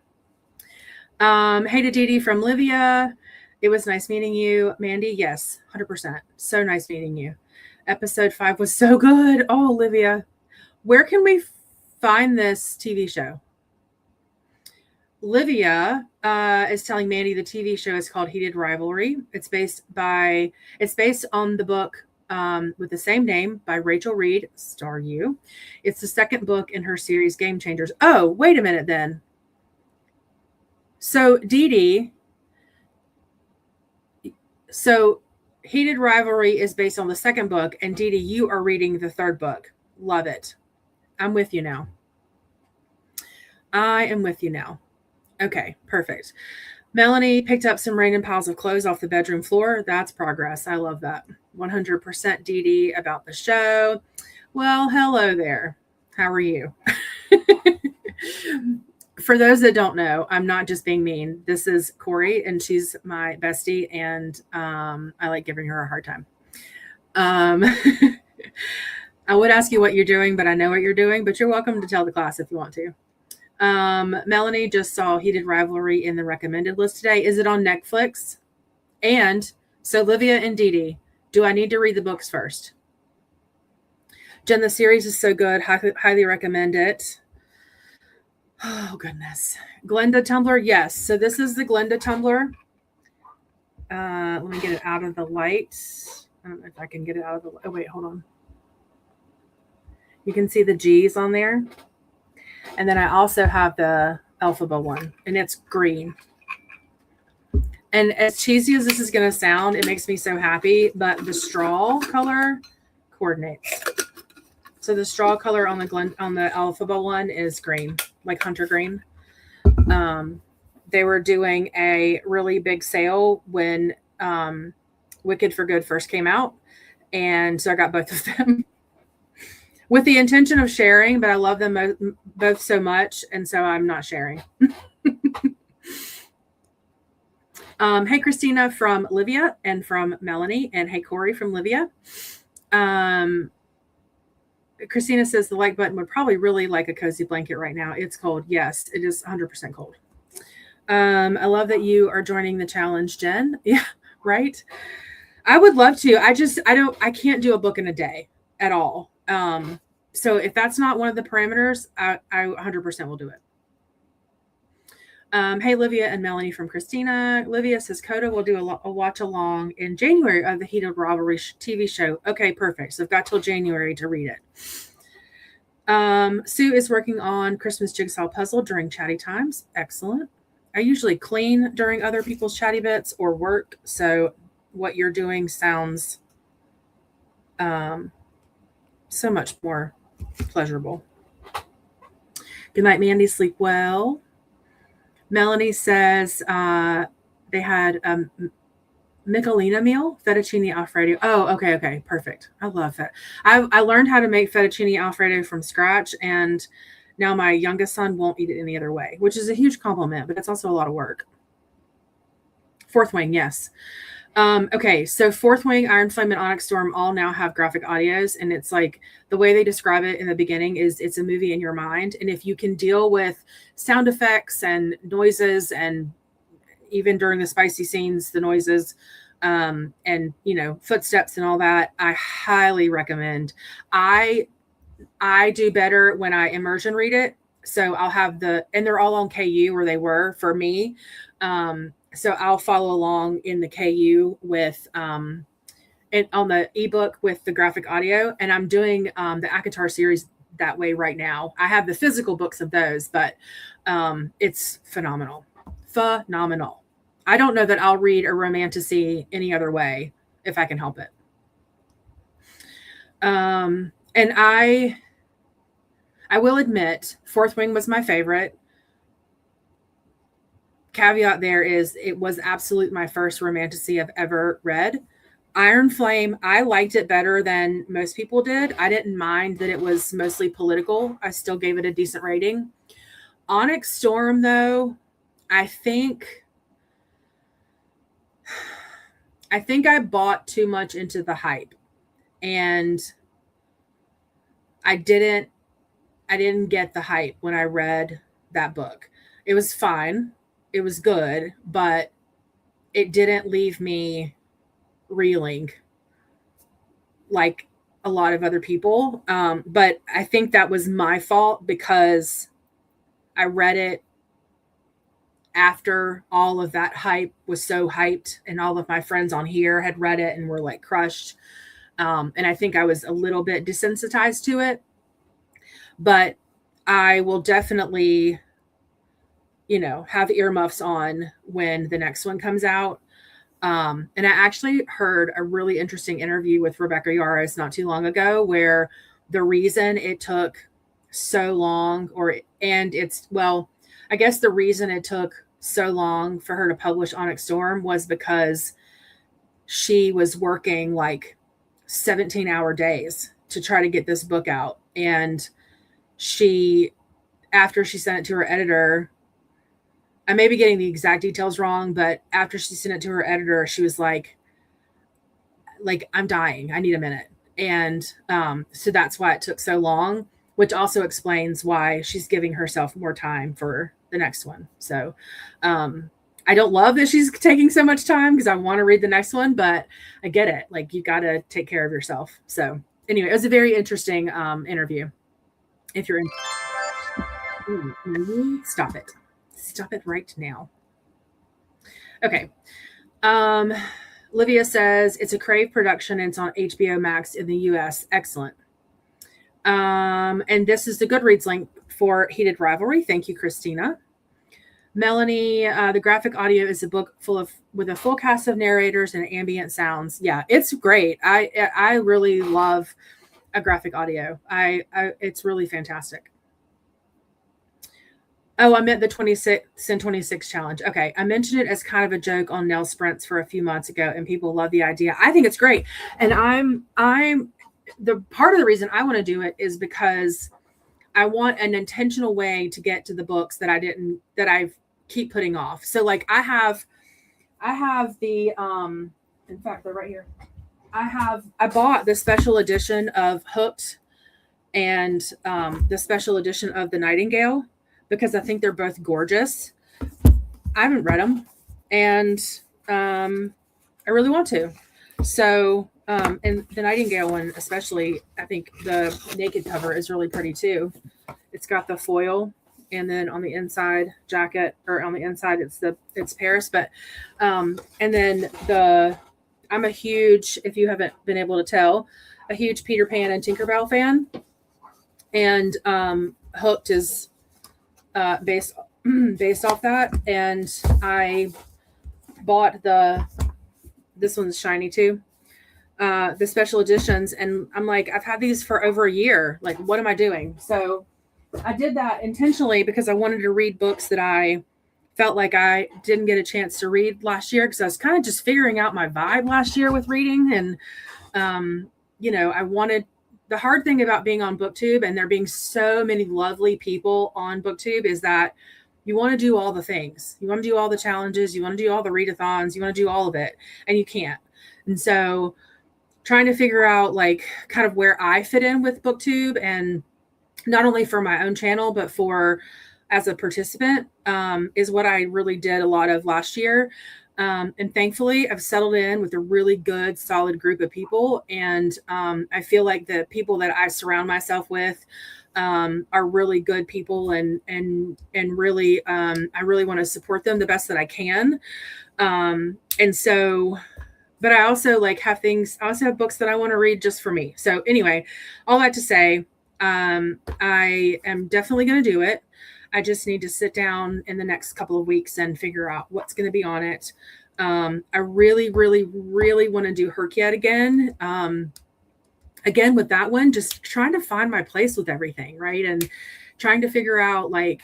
Hey to Didi from Livia. It was nice meeting you. Mandy, yes, 100%. So nice meeting you. Episode 5 was so good. Oh, Livia. Where can we find this TV show? Livia is telling Mandy the TV show is called Heated Rivalry. It's based on the book with the same name by Rachel Reed, star you. It's the second book in her series Game Changers. Oh, wait a minute then. So Didi, Heated Rivalry is based on the second book, and Didi, you are reading the third book. Love it. I'm with you now. I am with you now. Okay, perfect. Melanie picked up some random piles of clothes off the bedroom floor. That's progress. I love that. 100% Didi about the show. Well, hello there. How are you? For those that don't know, I'm not just being mean. This is Corey, and she's my bestie, and I like giving her a hard time. I would ask you what you're doing, but I know what you're doing, but you're welcome to tell the class if you want to. Melanie just saw Heated Rivalry in the recommended list today. Is it on Netflix? And so Livia and Didi, do I need to read the books first? Jen, the series is so good. Highly recommend it. Oh, goodness. Glenda tumbler. Yes. So this is the Glenda tumbler. Let me get it out of the light. I don't know if I can get it out of the light. Oh, wait, hold on. You can see the G's on there. And then I also have the Elphaba one, and it's green. And as cheesy as this is going to sound, it makes me so happy, but the straw color coordinates. So the straw color on the Elphaba one is green, like hunter green. They were doing a really big sale when Wicked for Good first came out, and so I got both of them with the intention of sharing, but I love them both so much, and so I'm not sharing. Hey, Christina from Livia and from Melanie, and hey, Corey from Livia. Christina says the like button would probably really like a cozy blanket right now. It's cold. Yes, it is 100% cold. I love that you are joining the challenge, Jen. Yeah, right. I would love to. I can't do a book in a day at all. So if that's not one of the parameters, I 100% will do it. Hey, Livia and Melanie from Christina. Livia says Coda will do a watch along in January of the Heated Rivalry TV show. Okay, perfect. So I've got till January to read it. Sue is working on Christmas jigsaw puzzle during chatty times. Excellent. I usually clean during other people's chatty bits or work. So what you're doing sounds so much more pleasurable. Good night, Mandy. Sleep well. Melanie says they had a Michelina meal, fettuccine alfredo. Oh, okay, perfect. I love that. I learned how to make fettuccine alfredo from scratch, and now my youngest son won't eat it any other way, which is a huge compliment, but it's also a lot of work. Fourth Wing, yes. Okay, so Fourth Wing, Iron Flame, and Onyx Storm all now have graphic audios, and it's like the way they describe it in the beginning is it's a movie in your mind, and if you can deal with sound effects and noises, and even during the spicy scenes, the noises, and footsteps and all that, I highly recommend. I do better when I immersion read it, so I'll have and they're all on KU, or they were for me. So I'll follow along in the KU with on the ebook with the graphic audio, and I'm doing the ACOTAR series that way right now. I have the physical books of those, but it's phenomenal. I don't know that I'll read a romantasy any other way if I can help it. And I will admit, Fourth Wing was my favorite. Caveat there is it was absolute my first romantasy I've ever read. Iron Flame, I liked it better than most people did. I didn't mind that it was mostly political. I still gave it a decent rating. Onyx Storm, though, I think I bought too much into the hype, and I didn't get the hype when I read that book. It was fine. It was good, but it didn't leave me reeling like a lot of other people. But I think that was my fault because I read it after all of that hype was so hyped, and all of my friends on here had read it and were like crushed. And I think I was a little bit desensitized to it, but I will definitely have earmuffs on when the next one comes out. And I actually heard a really interesting interview with Rebecca Yarros not too long ago, where the reason it took so long, I guess the reason it took so long for her to publish Onyx Storm was because she was working like 17-hour days to try to get this book out. And after she sent it to her editor, I may be getting the exact details wrong, but after she sent it to her editor, she was like, I'm dying. I need a minute. And so that's why it took so long, which also explains why she's giving herself more time for the next one. So I don't love that she's taking so much time because I want to read the next one, but I get it. Like, you got to take care of yourself. So anyway, it was a very interesting interview. If you're in. Stop it. Stop it right now. Okay. Livia says it's a Crave production and it's on HBO Max in the US. Excellent. And this is the Goodreads link for Heated Rivalry. Thank you, Christina. Melanie, the graphic audio is a book with a full cast of narrators and ambient sounds. Yeah, it's great. I really love a graphic audio. It's really fantastic. Oh, I meant the 26 and 26 challenge. Okay. I mentioned it as kind of a joke on nail sprints for a few months ago, and people love the idea. I think it's great. And I'm the part of the reason I want to do it is because I want an intentional way to get to the books that I keep putting off. So like I have the in fact they're right here. I bought the special edition of Hooked and the special edition of The Nightingale because I think they're both gorgeous. I haven't read them, and I really want to. So, and the Nightingale one, especially, I think the naked cover is really pretty too. It's got the foil, and then on the inside jacket, or on the inside, it's Paris. But, and then I'm a huge, if you haven't been able to tell, a huge Peter Pan and Tinkerbell fan, and Hooked is based off that, and I bought this one's shiny too, the special editions, and I'm like, I've had these for over a year. Like, what am I doing? So I did that intentionally because I wanted to read books that I felt like I didn't get a chance to read last year, because I was kind of just figuring out my vibe last year with reading, and I wanted. The hard thing about being on BookTube and there being so many lovely people on BookTube is that you want to do all the things. You want to do all the challenges. You want to do all the readathons. You want to do all of it, and you can't. And so trying to figure out like kind of where I fit in with BookTube, and not only for my own channel, but for as a participant, is what I really did a lot of last year. And thankfully, I've settled in with a really good, solid group of people. And I feel like the people that I surround myself with are really good people, and really, I really want to support them the best that I can. And so, but I also like have things. I also have books that I want to read just for me. So anyway, all that to say, I am definitely going to do it. I just need to sit down in the next couple of weeks and figure out what's going to be on it. I really, really, really want to do Herkiad again. Again, with that one, just trying to find my place with everything, right? And trying to figure out, like,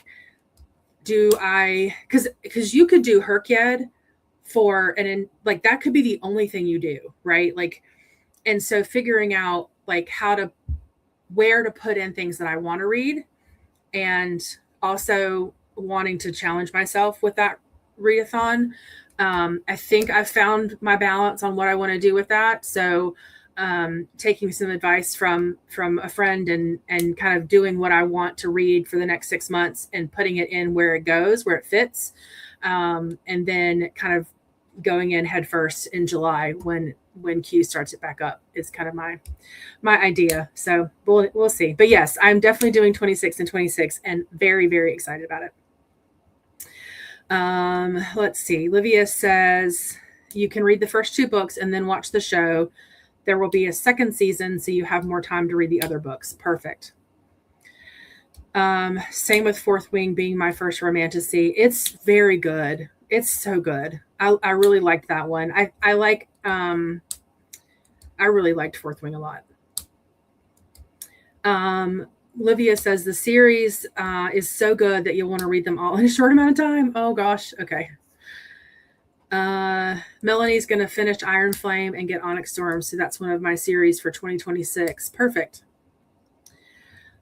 because you could do Herkiad like that could be the only thing you do, right? Like, and so figuring out like where to put in things that I want to read, and also wanting to challenge myself with that readathon. I think I've found my balance on what I want to do with that. So taking some advice from a friend and kind of doing what I want to read for the next 6 months and putting it in where it goes, where it fits. And then kind of going in head first in July when Q starts it back up is kind of my idea. So we'll see. But yes, I'm definitely doing 26 and 26 and very, very excited about it. Let's see. Livia says you can read the first 2 books and then watch the show. There will be a second season, so you have more time to read the other books. Perfect. Same with Fourth Wing being my first romantasy. It's very good. It's so good. I really liked that one. I really liked Fourth Wing a lot. Livia says the series is so good that you'll want to read them all in a short amount of time. Oh gosh. Okay. Melanie's going to finish Iron Flame and get Onyx Storm. So that's one of my series for 2026. Perfect.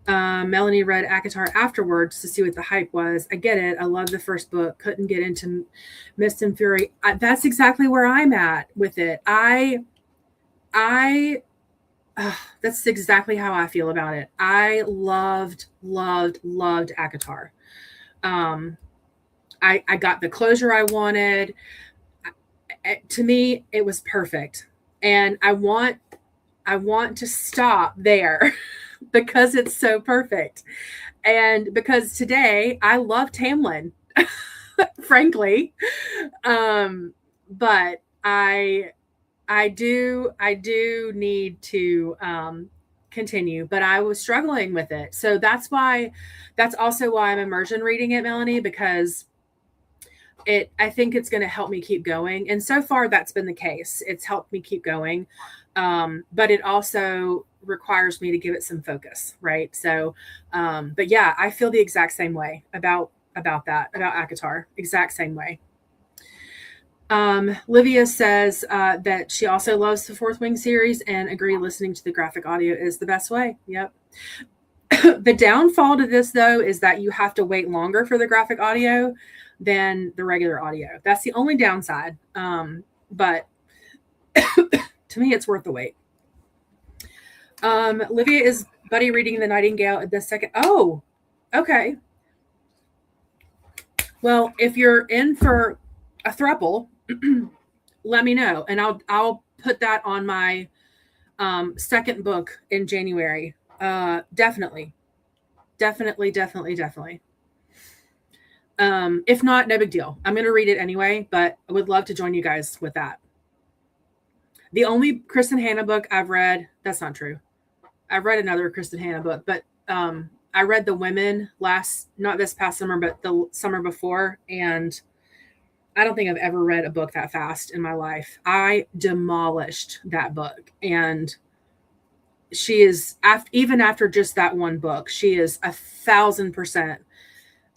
Melanie read ACOTAR afterwards to see what the hype was. I get it. I love the first book. Couldn't get into Mist and Fury. That's exactly where I'm at with it. That's exactly how I feel about it. I loved ACOTAR. I got the closure I wanted. To me, it was perfect. And I want to stop there. because it's so perfect. And because today I love Tamlin, frankly. But I do need to continue, but I was struggling with it. So that's also why I'm immersion reading it, Melanie, because I think it's going to help me keep going. And so far that's been the case. It's helped me keep going. But it also requires me to give it some focus, right? So but yeah, I feel the exact same way about that, about ACOTAR. Exact same way. Livia says that she also loves the Fourth Wing series and agree listening to the graphic audio is the best way. Yep. The downfall to this, though, is that you have to wait longer for the graphic audio than the regular audio. That's the only downside. But to me, it's worth the wait. Livia is buddy reading The Nightingale at the second. Oh, okay. Well, if you're in for a throuple, let me know, and I'll put that on my second book in January. Definitely. If not, no big deal. I'm going to read it anyway, but I would love to join you guys with that. The only Kristen Hanna book I've read, that's not true. I've read another Kristen Hanna book, but I read The Women not this past summer, but the summer before, and I don't think I've ever read a book that fast in my life. I demolished that book, and she is, even after just that one book, she is 1,000%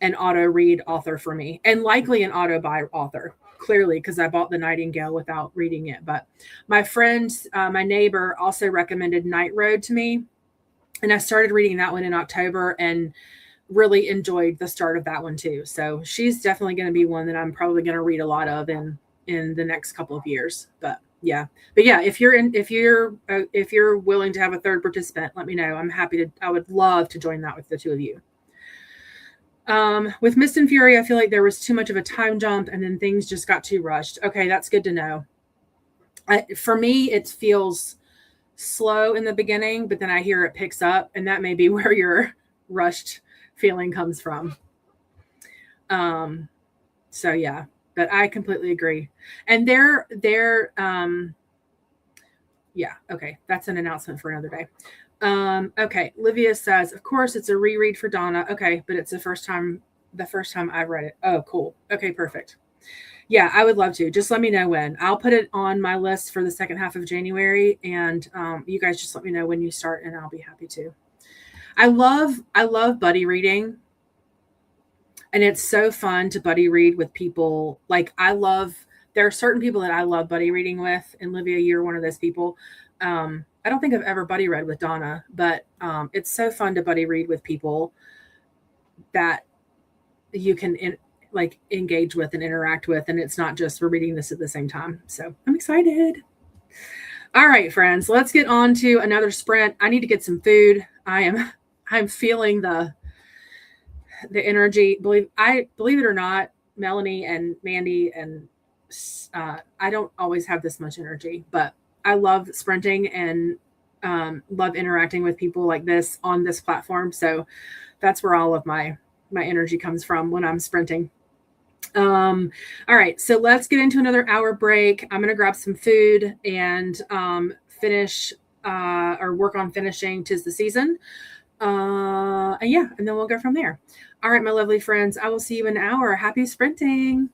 an auto read author for me, and likely an auto buy author, clearly, because I bought The Nightingale without reading it. But my friend, my neighbor, also recommended Night Road to me, and I started reading that one in October and really enjoyed the start of that one too. So she's definitely going to be one that I'm probably going to read a lot of in the next couple of years. But yeah, if you're willing to have a third participant, let me know. I'm happy to. I would love to join that with the two of you. With Mist and Fury, I feel like there was too much of a time jump and then things just got too rushed. Okay, that's good to know. For me, it feels slow in the beginning, but then I hear it picks up, and that may be where your rushed feeling comes from. So yeah, but I completely agree. And yeah, okay, that's an announcement for another day. Okay, Livia says, of course, it's a reread for Donna. Okay, but it's the first time I've read it. Oh, cool. Okay, perfect. Yeah, I would love to. Just let me know when. I'll put it on my list for the second half of January, and you guys just let me know when you start, and I'll be happy to. I love buddy reading, and it's so fun to buddy read with people. Like there are certain people that I love buddy reading with, and Livia, you're one of those people. I don't think I've ever buddy read with Donna, but it's so fun to buddy read with people that you can engage with and interact with, and it's not just we're reading this at the same time. So I'm excited. All right, friends, let's get on to another sprint. I need to get some food. I'm feeling the energy. Believe it or not, Melanie and Mandy and I don't always have this much energy, but I love sprinting and love interacting with people like this on this platform. So that's where all of my energy comes from when I'm sprinting. All right, so let's get into another hour break. I'm gonna grab some food and finish or work on finishing 'Tis the Season. And then we'll go from there. All right, my lovely friends, I will see you in an hour. Happy sprinting.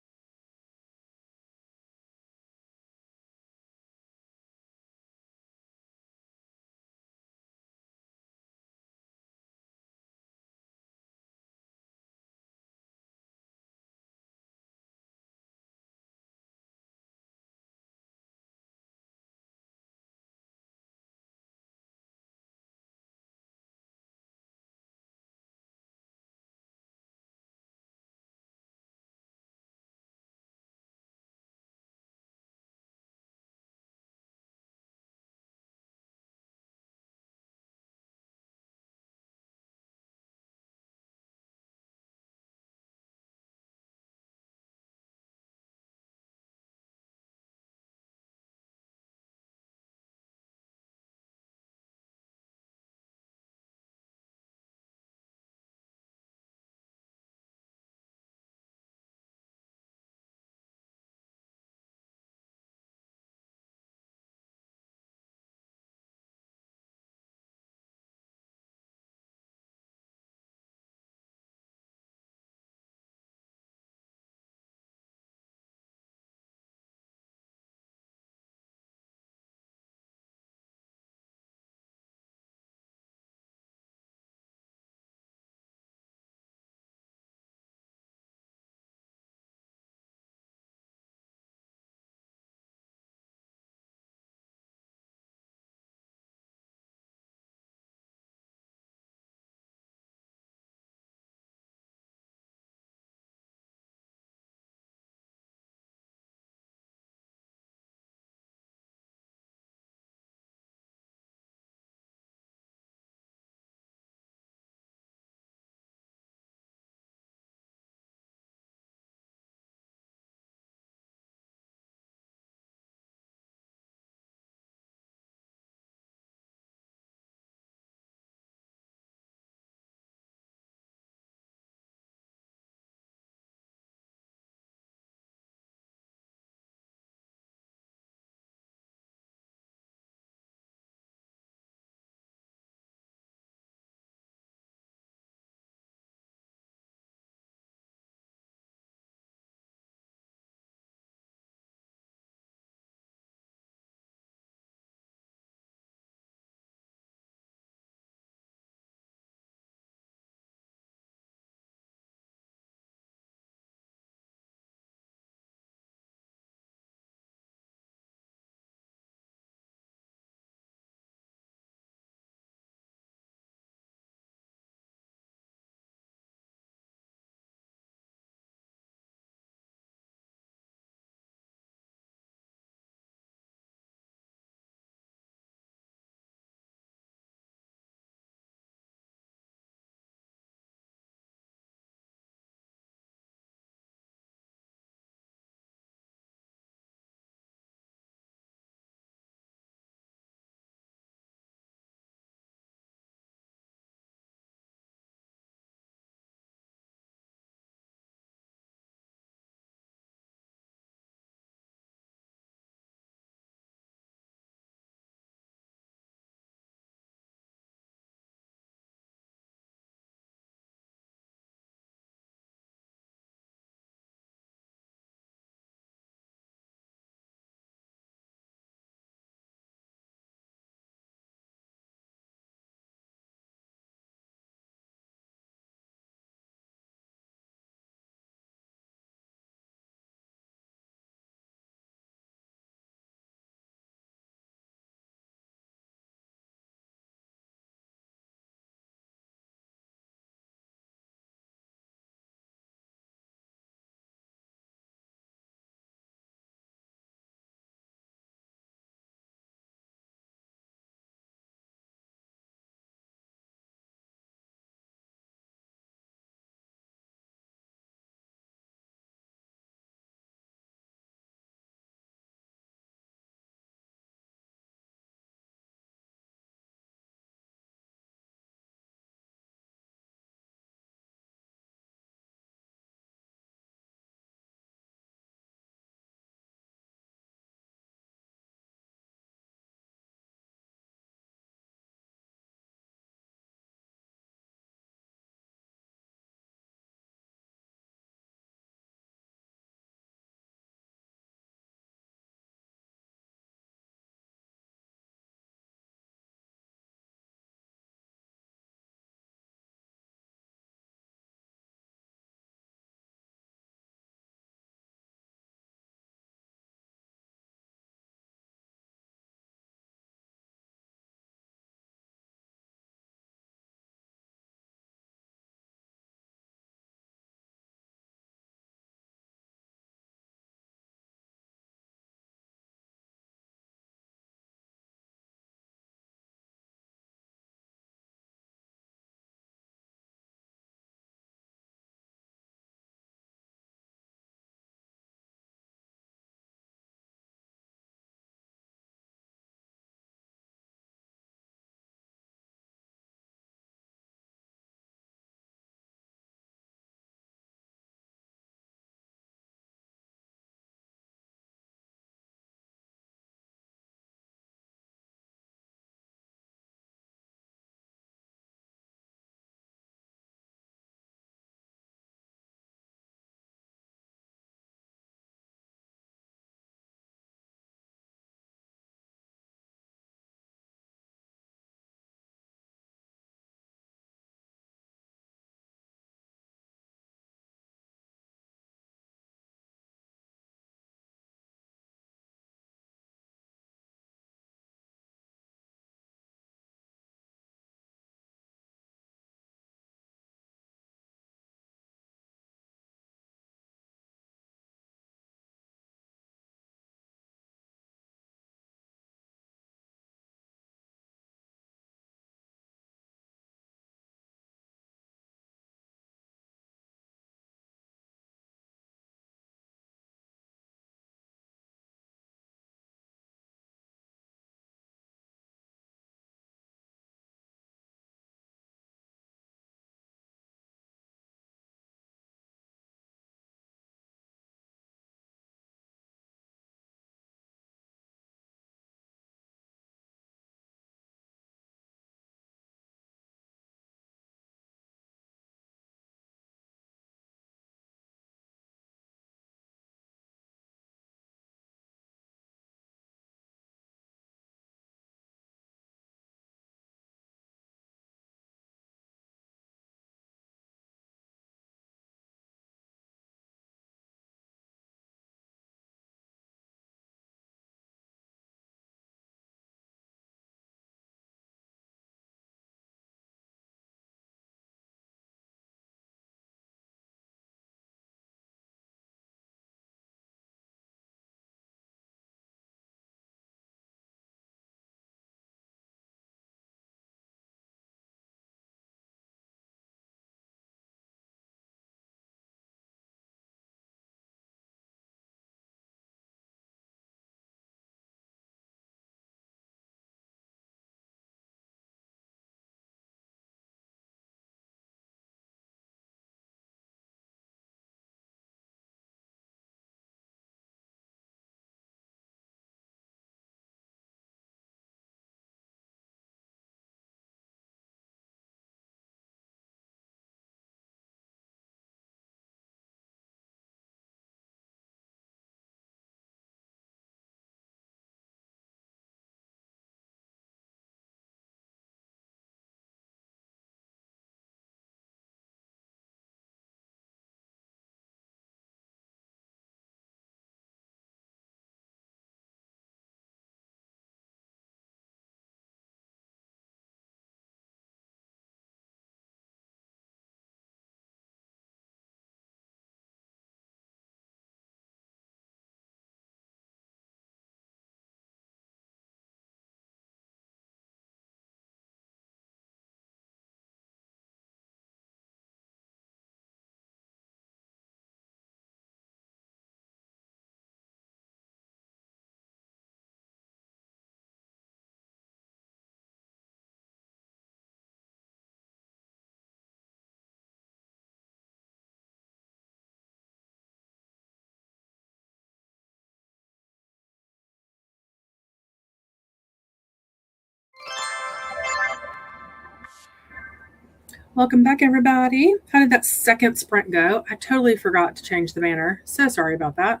Welcome back, everybody. How did that second sprint go? I totally forgot to change the banner. So sorry about that.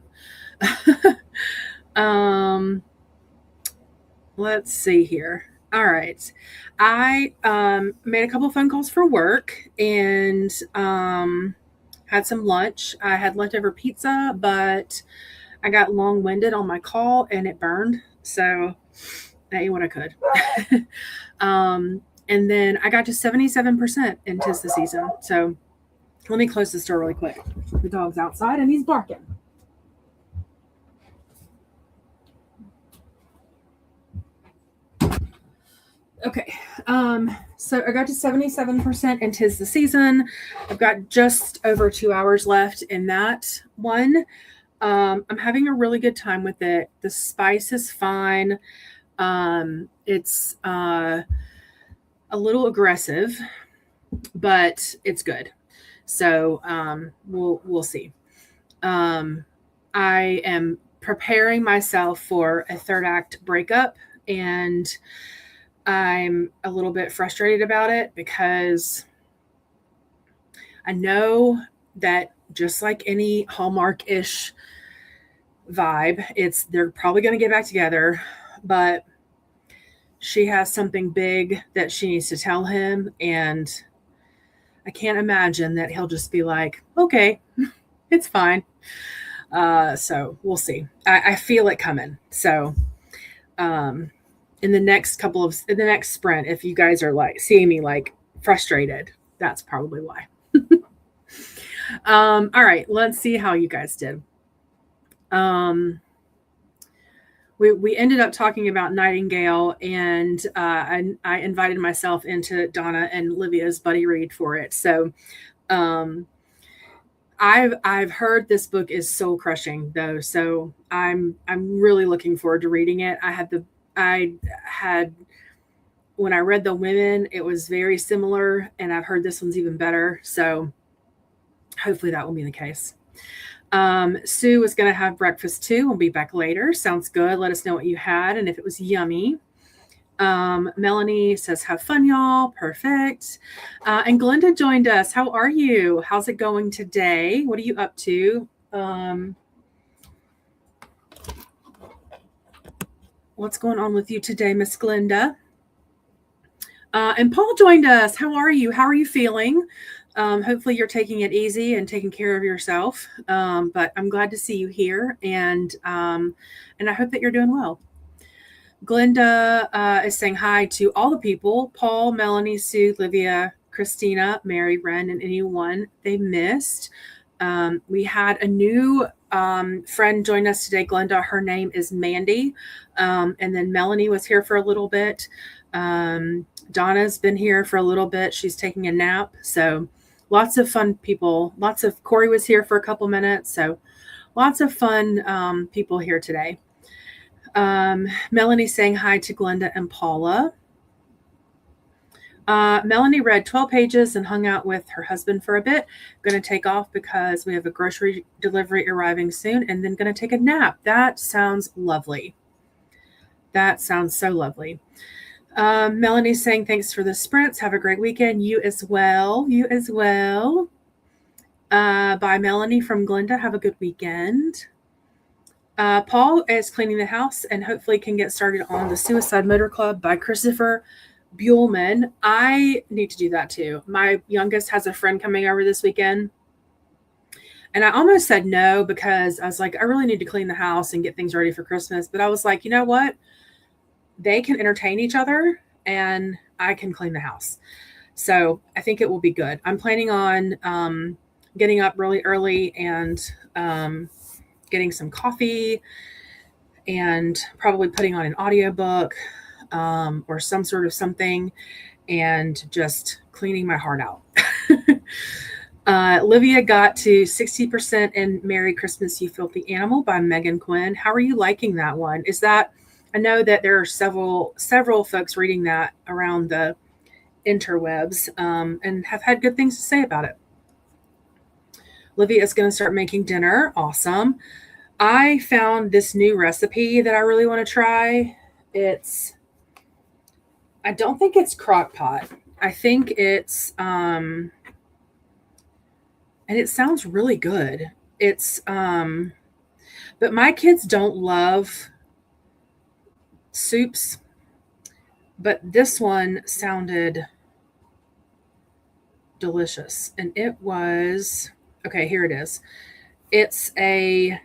Let's see here. All right. I made a couple phone calls for work and had some lunch. I had leftover pizza, but I got long winded on my call and it burned. So I ate what I could. And then I got to 77% in 'tis the season. So let me close this door really quick. The dog's outside and he's barking. Okay. So I got to 77% in 'tis the season. I've got just over 2 hours left in that one. I'm having a really good time with it. The spice is fine. It's a little aggressive, but it's good. So we'll see. I am preparing myself for a third act breakup, and I'm a little bit frustrated about it because I know that just like any Hallmark-ish vibe, they're probably going to get back together, but she has something big that she needs to tell him, and I can't imagine that he'll just be like, okay, it's fine. So we'll see. I feel it coming. So in the next sprint, if you guys are like seeing me like frustrated, that's probably why. All right, let's see how you guys did. We ended up talking about Nightingale, and I invited myself into Donna and Livia's buddy read for it. So I've heard this book is soul crushing though, so I'm really looking forward to reading it. I had when I read The Women, it was very similar, and I've heard this one's even better. So hopefully that will be the case. Sue was going to have breakfast too. We'll be back later. Sounds good. Let us know what you had and if it was yummy. Melanie says, have fun, y'all. Perfect. And Glenda joined us. How are you? How's it going today? What are you up to? What's going on with you today, Miss Glenda? And Paul joined us. How are you? How are you feeling? Hopefully you're taking it easy and taking care of yourself. But I'm glad to see you here, and I hope that you're doing well. Glenda is saying hi to all the people: Paul, Melanie, Sue, Livia, Christina, Mary, Wren, and anyone they missed. We had a new friend join us today, Glenda. Her name is Mandy. And then Melanie was here for a little bit. Donna's been here for a little bit. She's taking a nap. So lots of fun people. Corey was here for a couple minutes. So lots of fun people here today. Melanie saying hi to Glenda and Paula. Melanie read 12 pages and hung out with her husband for a bit. Going to take off because we have a grocery delivery arriving soon, and then going to take a nap. That sounds lovely. That sounds so lovely. Melanie's saying thanks for the sprints. Have a great weekend. You as well. You as well. Bye, Melanie from Glenda. Have a good weekend. Paul is cleaning the house and hopefully can get started on The Suicide Motor Club by Christopher Buehlman. I need to do that too. My youngest has a friend coming over this weekend, and I almost said no because I was like, I really need to clean the house and get things ready for Christmas. But I was like, you know what? They can entertain each other and I can clean the house. So I think it will be good. I'm planning on getting up really early and getting some coffee and probably putting on an audiobook or some sort of something and just cleaning my heart out. Livia got to 60% in Merry Christmas, You Filthy Animal by Megan Quinn. How are you liking that one? I know that there are several folks reading that around the interwebs and have had good things to say about it. Livia is going to start making dinner. Awesome. I found this new recipe that I really want to try. It's I don't think it's crock pot. I think it's and it sounds really good. It's but my kids don't love soups, but this one sounded delicious. And it was, okay, here it is. It's I'm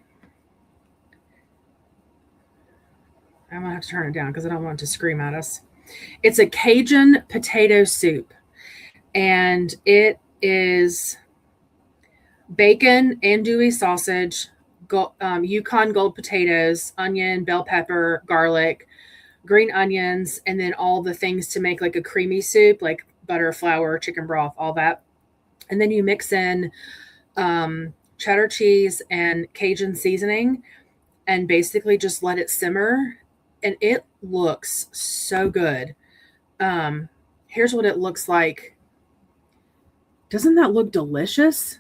gonna have to turn it down because I don't want it to scream at us. It's a Cajun potato soup, and it is bacon, andouille sausage, Yukon gold potatoes, onion, bell pepper, garlic, green onions, and then all the things to make like a creamy soup, like butter, flour, chicken broth, all that. And then you mix in cheddar cheese and Cajun seasoning and basically just let it simmer. And it looks so good. Here's what it looks like. Doesn't that look delicious?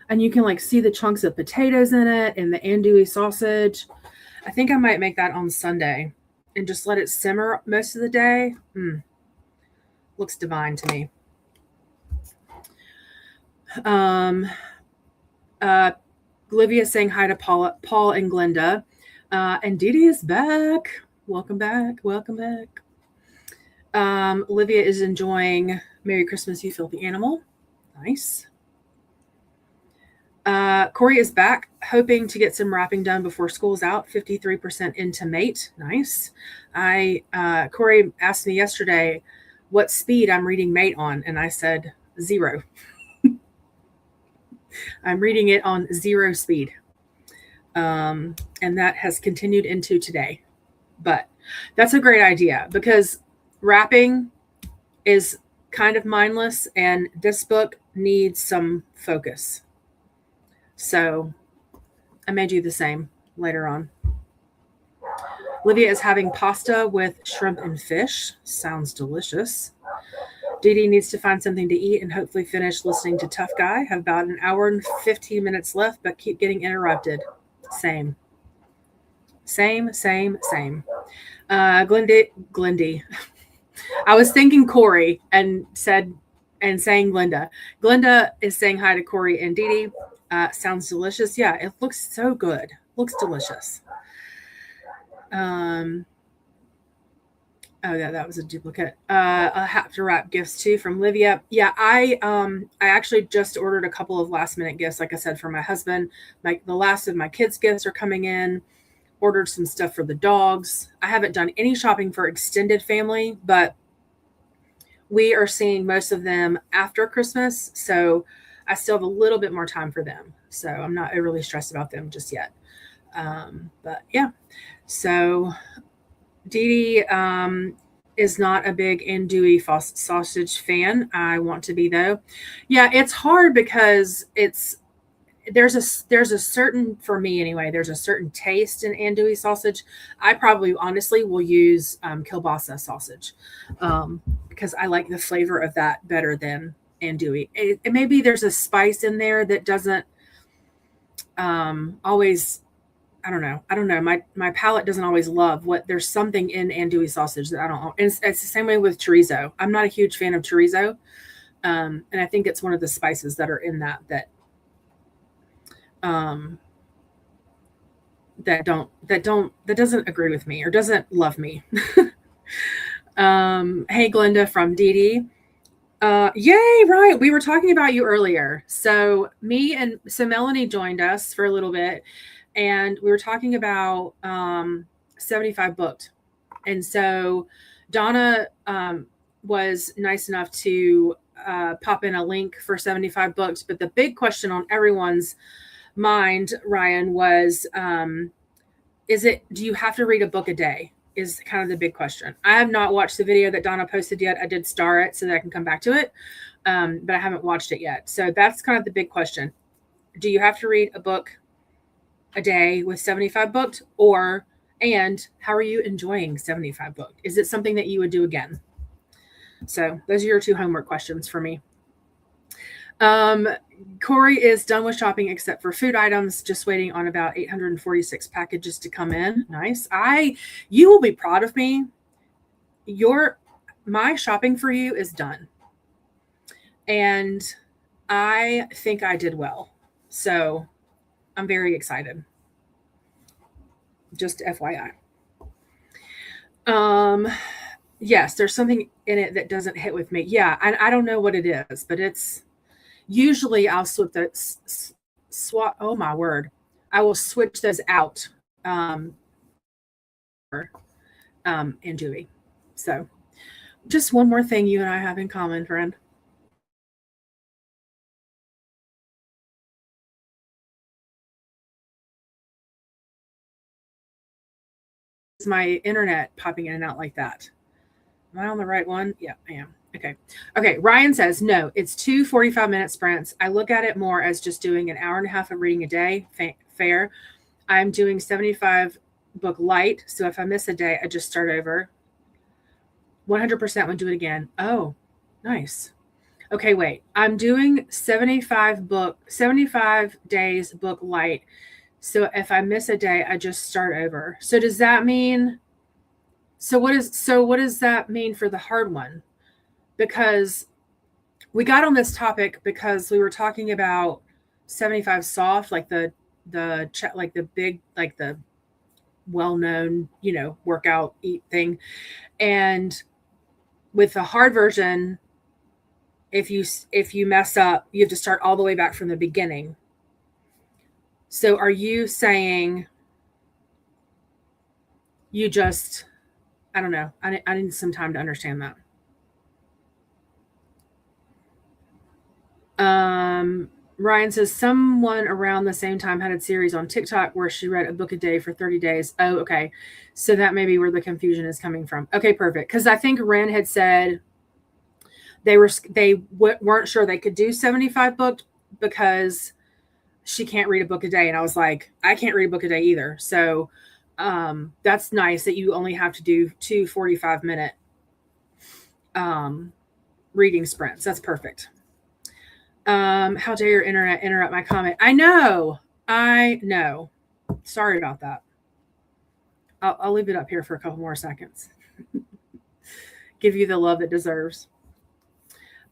And you can like see the chunks of potatoes in it and the andouille sausage. I think I might make that on Sunday and just let it simmer most of the day. Looks divine to me. Livia saying hi to Paul and Glenda. And Didi is back. Welcome back. Welcome back. Livia is enjoying Merry Christmas, You Filthy Animal. Nice. Corey is back, hoping to get some wrapping done before school's out. 53% into mate. Nice. Corey asked me yesterday what speed I'm reading mate on, and I said 0. I'm reading it on 0 speed. And that has continued into today. But that's a great idea because wrapping is kind of mindless, and this book needs some focus. So I may do the same later on. Livia is having pasta with shrimp and fish. Sounds delicious. Didi needs to find something to eat and hopefully finish listening to Tough Guy. Have about an hour and 15 minutes left, but keep getting interrupted. Same. Glendy. I was thinking Corey and saying Glenda. Glenda is saying hi to Corey and Didi. Sounds delicious. Yeah, it looks so good. Looks delicious. Oh, yeah, that was a duplicate. I'll have to wrap gifts too from Livia. Yeah, I actually just ordered a couple of last minute gifts, like I said, for my husband. The last of my kids' gifts are coming in. Ordered some stuff for the dogs. I haven't done any shopping for extended family, but we are seeing most of them after Christmas, so I still have a little bit more time for them. So I'm not overly stressed about them just yet. But yeah, so Didi is not a big andouille sausage fan. I want to be though. Yeah, it's hard because there's a certain, for me anyway, there's a certain taste in andouille sausage. I probably honestly will use kielbasa sausage because I like the flavor of that better than andouille. It maybe there's a spice in there that doesn't always. I don't know. My palate doesn't always love there's something in andouille sausage that I don't. It's the same way with chorizo. I'm not a huge fan of chorizo, and I think it's one of the spices that are in that doesn't agree with me or doesn't love me. Hey Glenda from Didi. Yay, right. We were talking about you earlier. So Melanie joined us for a little bit. And we were talking about 75 Booked. And so Donna was nice enough to pop in a link for 75 Booked. But the big question on everyone's mind, Ryan, was do you have to read a book a day? Is kind of the big question. I have not watched the video that Donna posted yet. I did star it so that I can come back to it. But I haven't watched it yet. So that's kind of the big question. Do you have to read a book a day with 75 Booked, and how are you enjoying 75 Booked? Is it something that you would do again? So those are your 2 homework questions for me. Corey is done with shopping except for food items, just waiting on about 846 packages to come in. Nice. You will be proud of me. my shopping for you is done. And I think I did well. So I'm very excited. Just FYI. Yes, there's something in it that doesn't hit with me. Yeah, I don't know what it is, but it's usually I'll swip the swap. Oh my word, I will switch those out um, in Dewey. So just one more thing you and I have in common, friend. Is my internet popping in and out like that? Am I on the right one? Yeah, I am. Okay. Okay. Ryan says, no, it's two 45-minute sprints. I look at it more as just doing an hour and a half of reading a day. Fair. I'm doing 75 book light. So if I miss a day, I just start over. 100% would do it again. Oh, nice. Okay, wait. I'm doing 75 days book light. So if I miss a day, I just start over. So does that mean what does that mean for the hard one? Because we got on this topic because we were talking about 75 soft, like like the big, like the well-known, workout eat thing. And with the hard version, if you mess up, you have to start all the way back from the beginning. So are you saying you just, I don't know. I need some time to understand that. Um, Ryan says someone around the same time had a series on TikTok where she read a book a day for 30 days. Oh, okay. So that may be where the confusion is coming from. Okay, perfect. Because I think Ren had said weren't sure they could do 75 books because she can't read a book a day. And I was like, I can't read a book a day either. So that's nice that you only have to do two 45-minute reading sprints. That's perfect. How dare your internet interrupt my comment? I know. Sorry about that. I'll leave it up here for a couple more seconds. Give you the love it deserves.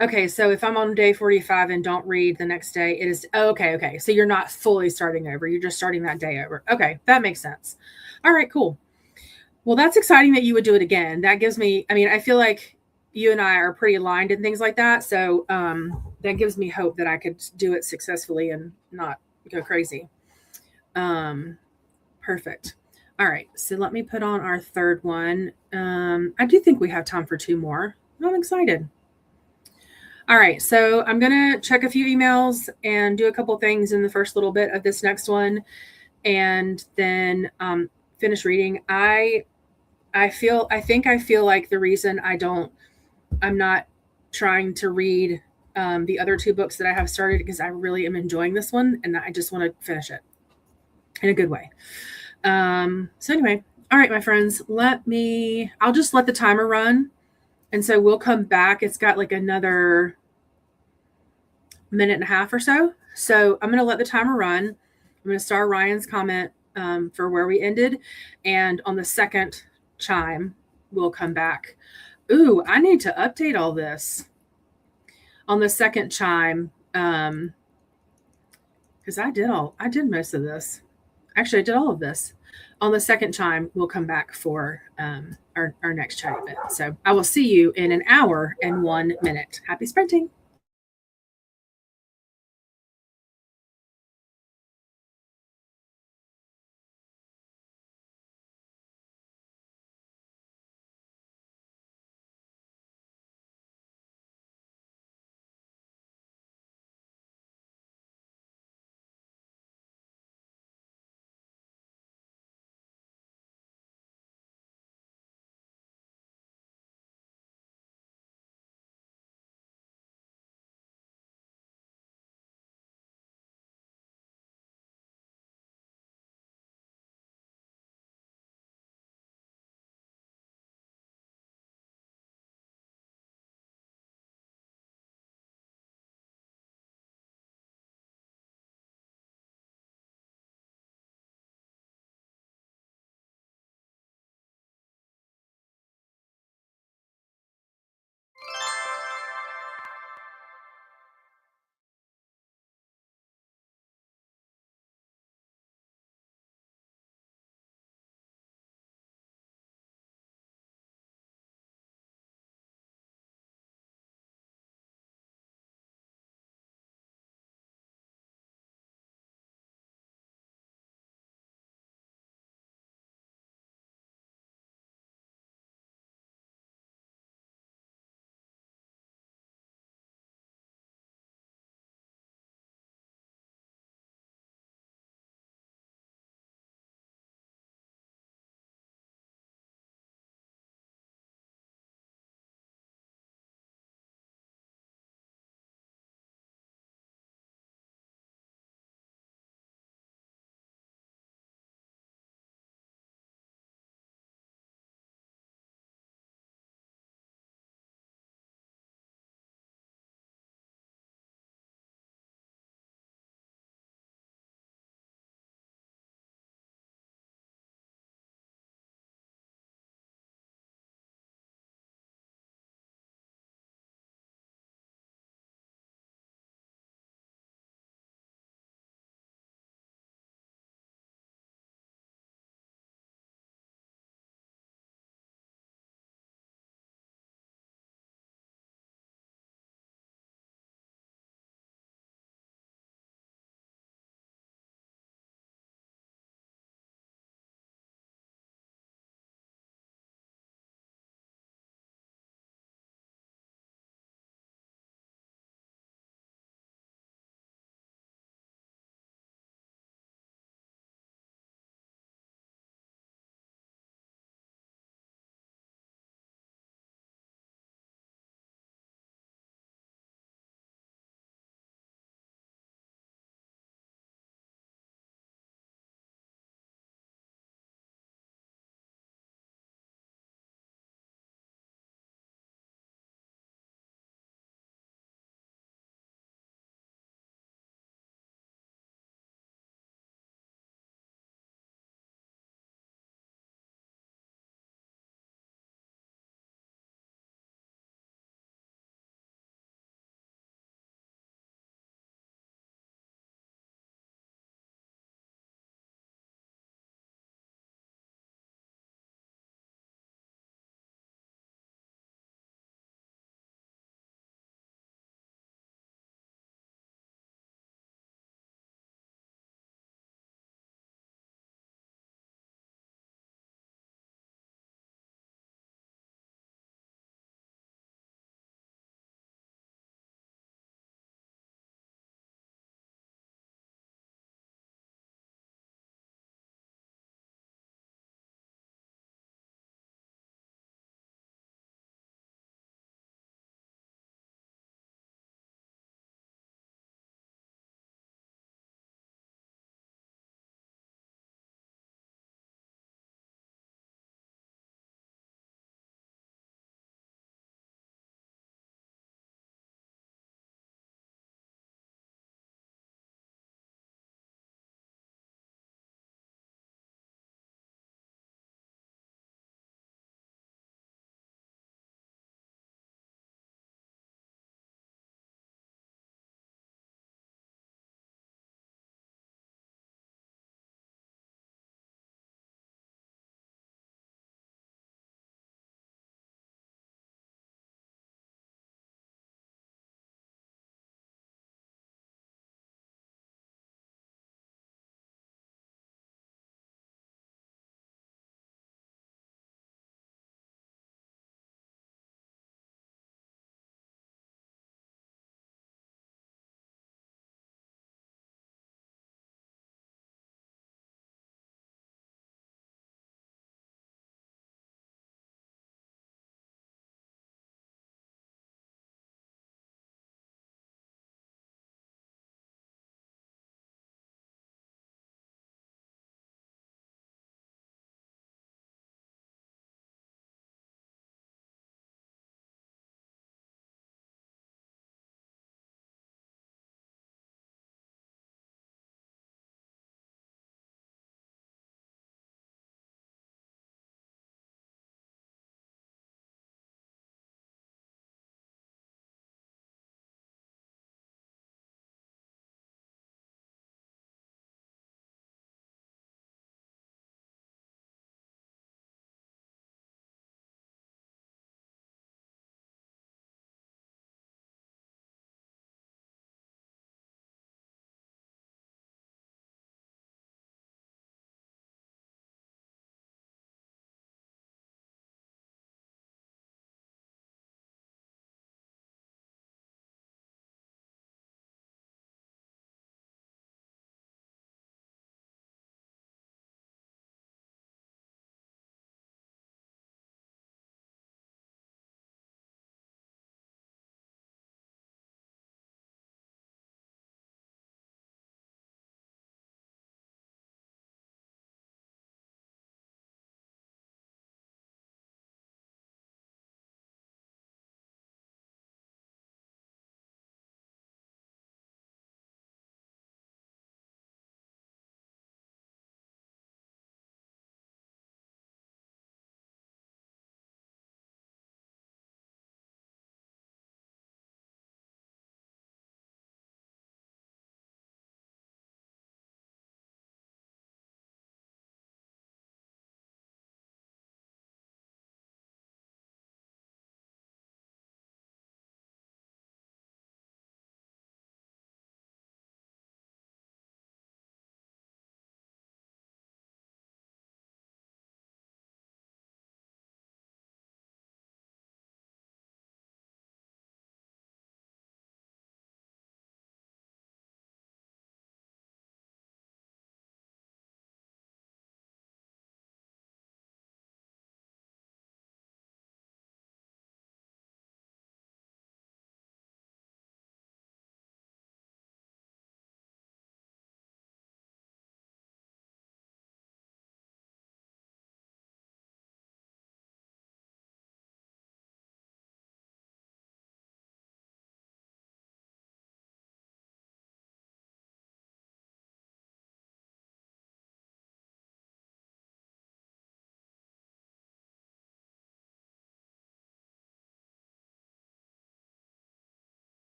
Okay, so if I'm on day 45 and don't read the next day, it is okay. So you're not fully starting over. You're just starting that day over. Okay, that makes sense. All right, cool. Well, that's exciting that you would do it again. That gives me, I feel like you and I are pretty aligned in things like that. So that gives me hope that I could do it successfully and not go crazy. Perfect. All right. So let me put on our third one. I do think we have time for two more. I'm excited. All right. So I'm going to check a few emails and do a couple things in the first little bit of this next one and then finish reading. I think I feel like the reason I'm not trying to read the other two books that I have started because I really am enjoying this one and I just want to finish it in a good way. So anyway, all right, my friends, I'll just let the timer run. And so we'll come back. It's got like another minute and a half or so. So I'm going to let the timer run. I'm going to star Ryan's comment for where we ended. And on the second chime, we'll come back. Ooh, I need to update all this on the second chime. Because I did most of this. Actually, I did all of this. On the second chime, we'll come back for our next chat event. So I will see you in an hour and 1 minute. Happy sprinting.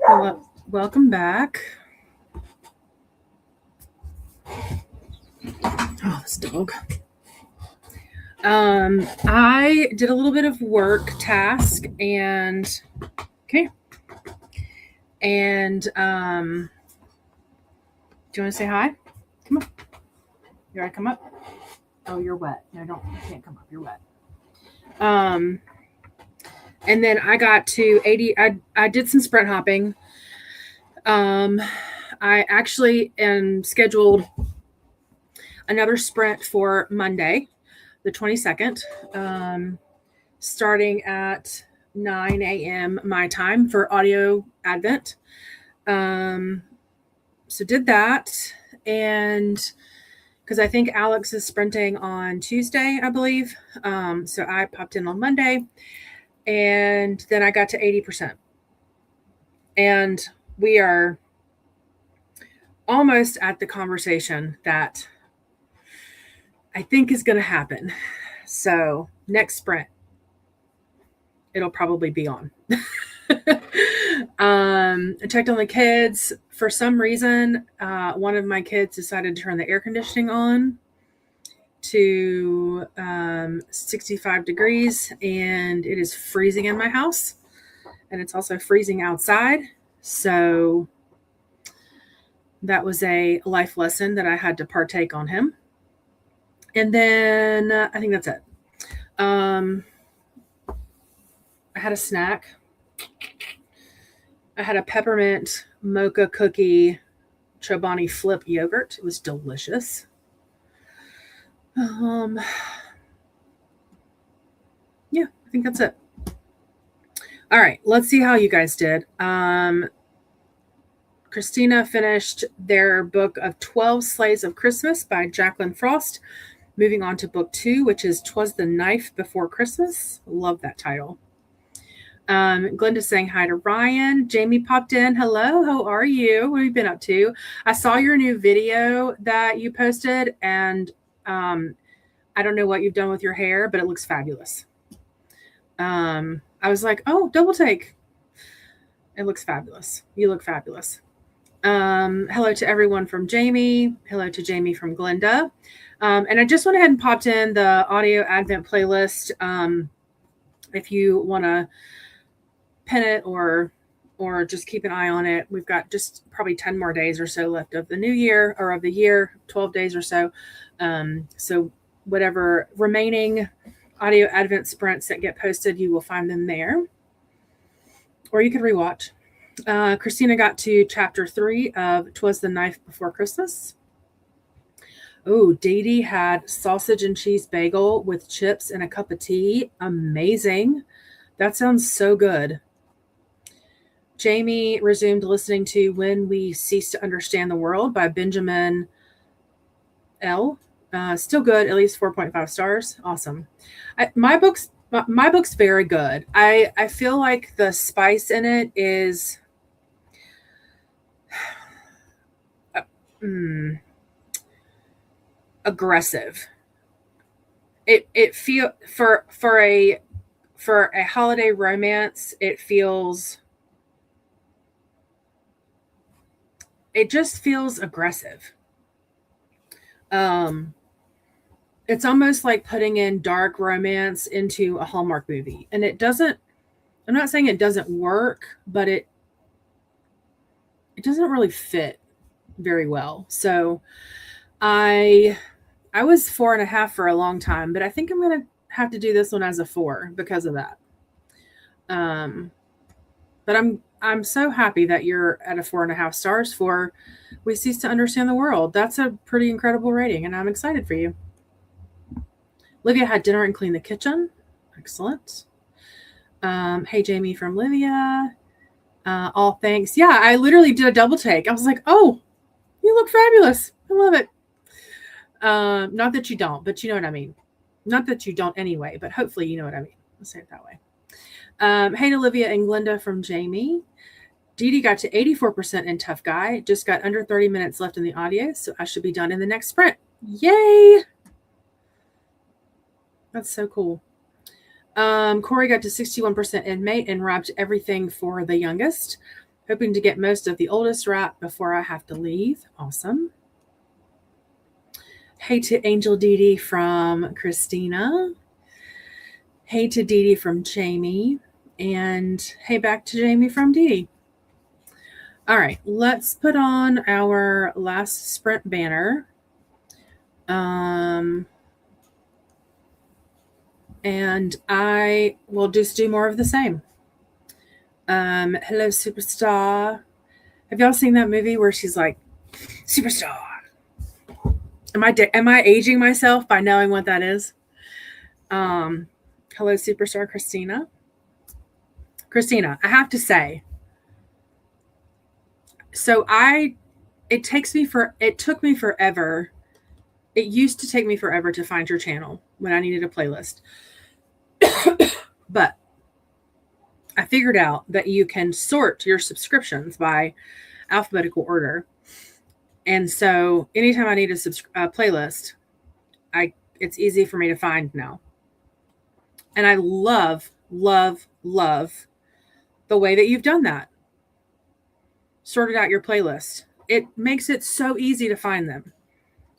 Welcome back. Oh, this dog. I did a little bit of work task and okay. And do you want to say hi? Come on. You want to come up? Oh, you're wet. No, don't. You can't come up. You're wet. And then I got to 80. I did some sprint hopping. I actually am scheduled another sprint for Monday, the 22nd, starting at 9 a.m. my time for audio advent. So did that, and because I think Alex is sprinting on Tuesday, I believe. So I popped in on Monday, and then I got to 80%. And we are almost at the conversation that I think is going to happen. So next sprint, it'll probably be on. I checked on the kids. For some reason, one of my kids decided to turn the air conditioning on to 65 degrees, and it is freezing in my house, and it's also freezing outside. So that was a life lesson that I had to partake on him. And then I think that's it. I had a snack. I had a peppermint mocha cookie Chobani Flip yogurt. It was delicious. Yeah, I think that's it. All right, let's see how you guys did. Christina finished their book of 12 Sleighs of Christmas by Jacqueline Frost. Moving on to book 2, which is 'Twas the Knife Before Christmas. Love that title. Glenda's saying hi to Ryan. Jamie popped in. Hello, how are you? What have you been up to? I saw your new video that you posted, and I don't know what you've done with your hair, but it looks fabulous. I was like, oh, double take. It looks fabulous. You look fabulous. Hello to everyone from Jamie. Hello to Jamie from Glenda. And I just went ahead and popped in the audio advent playlist. If you want to pin it or just keep an eye on it. We've got just probably 10 more days or so left of the new year, or of the year, 12 days or so. So whatever remaining audio advent sprints that get posted, you will find them there. Or you could rewatch. Christina got to chapter 3 of 'Twas the Knife Before Christmas. Oh, Didi had sausage and cheese bagel with chips and a cup of tea. Amazing. That sounds so good. Jamie resumed listening to When We Cease to Understand the World by Benjamin L. Still good, at least 4.5 stars. Awesome. My book's very good. I feel like the spice in it is aggressive. It feel for a holiday romance, it just feels aggressive. It's almost like putting in dark romance into a Hallmark movie. And it doesn't, I'm not saying it doesn't work, but it doesn't really fit very well. So I was 4.5 for a long time, but I think I'm going to have to do this one as a 4 because of that. But I'm so happy that you're at a 4.5 stars for We Cease to Understand the World. That's a pretty incredible rating, and I'm excited for you. Livia had dinner and cleaned the kitchen. Excellent. Hey, Jamie from Livia. All thanks. Yeah, I literally did a double take. I was like, oh, you look fabulous. I love it. Not that you don't, but you know what I mean. Not that you don't anyway, but hopefully you know what I mean. I'll say it that way. Hey to Livia and Glenda from Jamie. Didi got to 84% in Tough Guy. Just got under 30 minutes left in the audio, so I should be done in the next sprint. Yay! That's so cool. Corey got to 61% inmate and wrapped everything for the youngest. Hoping to get most of the oldest wrapped before I have to leave. Awesome. Hey to Angel Didi from Christina. Hey to Didi from Jamie. And hey back to Jamie from Didi. All right, let's put on our last sprint banner. And I will just do more of the same. Hello, superstar. Have y'all seen that movie where she's like, superstar? Am I aging myself by knowing what that is? Hello, superstar Christina. Christina, I have to say, so it took me forever. It used to take me forever to find your channel when I needed a playlist. But I figured out that you can sort your subscriptions by alphabetical order. And so anytime I need a playlist, it's easy for me to find now. And I love, love, love the way that you've done that. Sorted out your playlist. It makes it so easy to find them.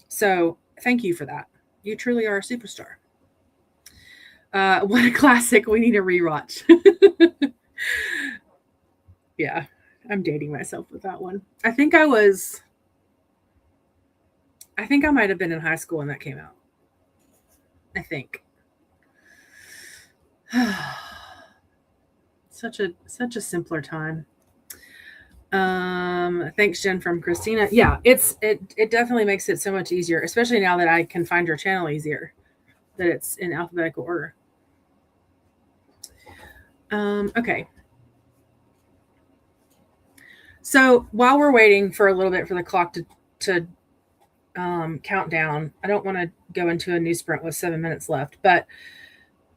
So thank you for that. You truly are a superstar. What a classic. We need a rewatch. Yeah, I'm dating myself with that one. I think I might have been in high school when that came out. I think. Such a simpler time. Thanks, Jen from Christina. Yeah, it definitely makes it so much easier, especially now that I can find your channel easier, that it's in alphabetical order. Okay. So while we're waiting for a little bit for the clock to count down, I don't want to go into a new sprint with 7 minutes left, but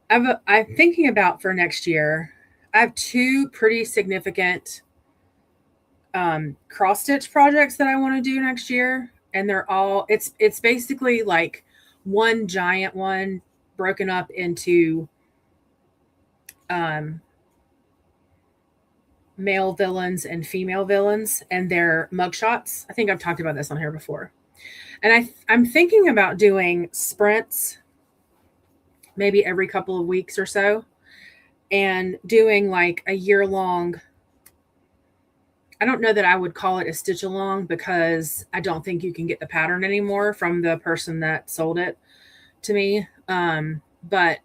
I'm thinking about for next year. I have 2 pretty significant cross stitch projects that I want to do next year, and they're all it's basically like one giant one broken up into male villains and female villains and their mugshots. I think I've talked about this on here before. And I'm thinking about doing sprints maybe every couple of weeks or so, and doing like a year-long. I don't know that I would call it a stitch along, because I don't think you can get the pattern anymore from the person that sold it to me. But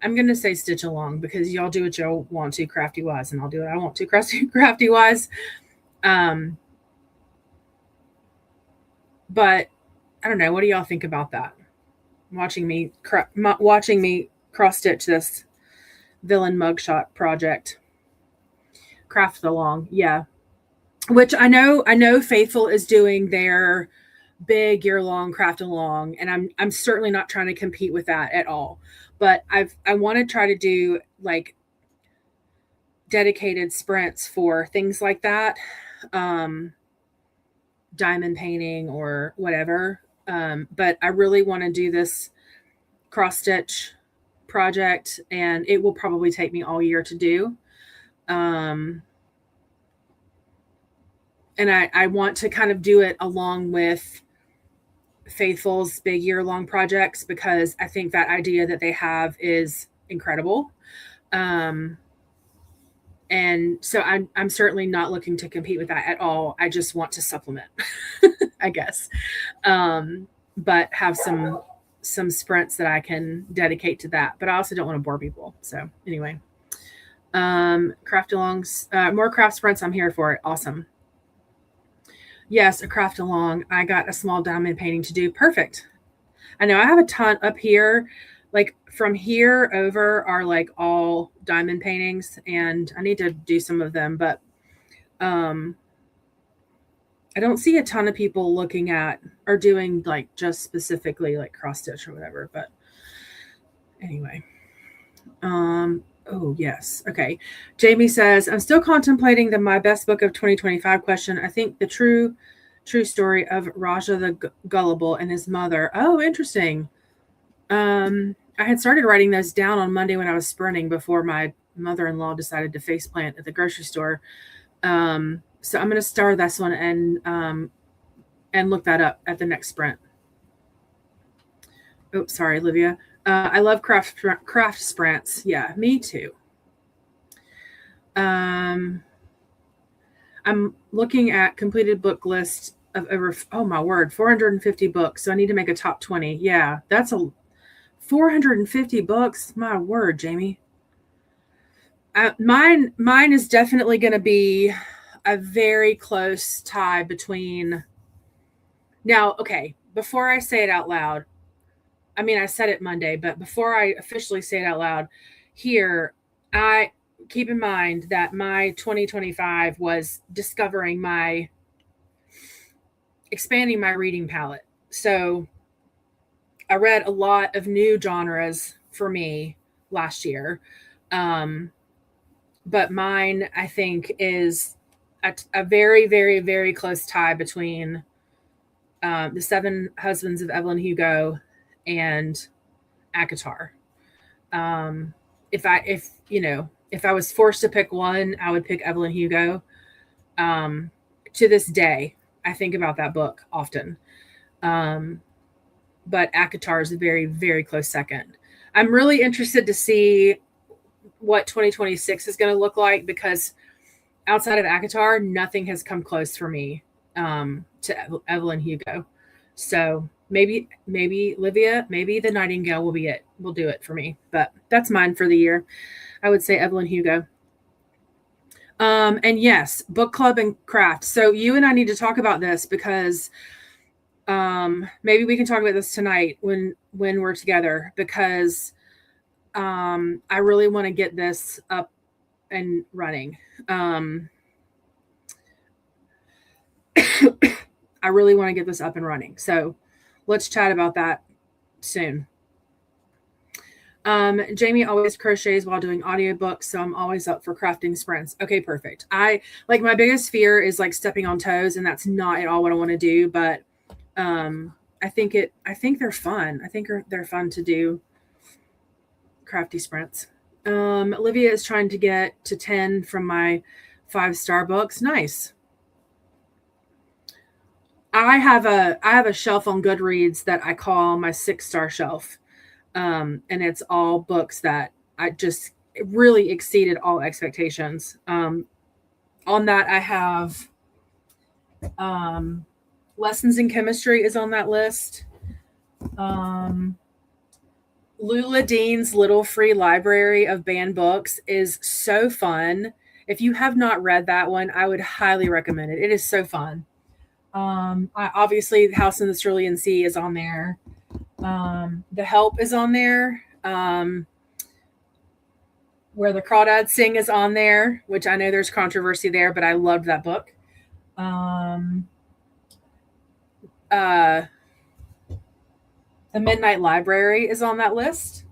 I'm going to say stitch along, because y'all do what y'all want to crafty wise, and I'll do what I want to crafty wise. But I don't know. What do y'all think about that? Watching me cross stitch this villain mugshot project. Craft along. Yeah. Which I know Faithful is doing their big year-long craft along, and I'm certainly not trying to compete with that at all. But I want to try to do like dedicated sprints for things like that. Diamond painting or whatever. But I really want to do this cross stitch project, and it will probably take me all year to do. And I want to kind of do it along with Faithful's big year-long projects, because I think that idea that they have is incredible. And so I'm certainly not looking to compete with that at all. I just want to supplement, I guess. But have some sprints that I can dedicate to that. But I also don't want to bore people. So anyway, craft alongs, more craft sprints. I'm here for it. Awesome. Yes, a craft along. I got a small diamond painting to do. Perfect. I know I have a ton up here. Like from here over are like all diamond paintings, and I need to do some of them, but I don't see a ton of people looking at or doing like just specifically like cross stitch or whatever. But anyway, oh yes, okay. Jamie says, I'm still contemplating my best book of 2025 question. I think the true story of Raja the Gullible and his mother. Oh, interesting. I had started writing those down on Monday when I was sprinting before my mother-in-law decided to faceplant at the grocery store. So I'm going to star this one and look that up at the next sprint. Oh, sorry, Livia. I love craft sprints. Yeah, me too. I'm looking at completed book list of over, oh my word, 450 books. So I need to make a top 20. Yeah, that's a 450 books. My word, Jamie. Mine is definitely going to be a very close tie between. Now, okay, before I say it out loud, I mean, I said it Monday, but before I officially say it out loud here, I keep in mind that my 2025 was expanding my reading palette. So I read a lot of new genres for me last year. But mine, I think, is a very, very, very close tie between The Seven Husbands of Evelyn Hugo and ACOTAR. If I was forced to pick one, I would pick Evelyn Hugo. To this day, I think about that book often. But ACOTAR is a very, very close second. I'm really interested to see what 2026 is going to look like, because outside of ACOTAR, nothing has come close for me to Evelyn Hugo. So maybe Livia, maybe The Nightingale will do it for me. But that's mine for the year. I would say Evelyn Hugo. And yes, book club and craft. So you and I need to talk about this, because maybe we can talk about this tonight when we're together, because I really want to get this up and running. I really want to get this up and running. So let's chat about that soon. Jamie always crochets while doing audiobooks, so I'm always up for crafting sprints. Okay, perfect. My biggest fear is like stepping on toes, and that's not at all what I want to do, but I think they're fun. I think they're fun to do, crafty sprints. Livia is trying to get to 10 from my 5-star books. Nice. I have a shelf on Goodreads that I call my 6-star shelf. And it's all books that I just really exceeded all expectations. On that, I have Lessons in Chemistry is on that list. Lula Dean's Little Free Library of Banned Books is so fun. If you have not read that one, I would highly recommend it. It is so fun. Obviously, House in the Cerulean Sea is on there. The Help is on there. Where the Crawdads Sing is on there, which I know there's controversy there, but I loved that book. The Midnight Library is on that list.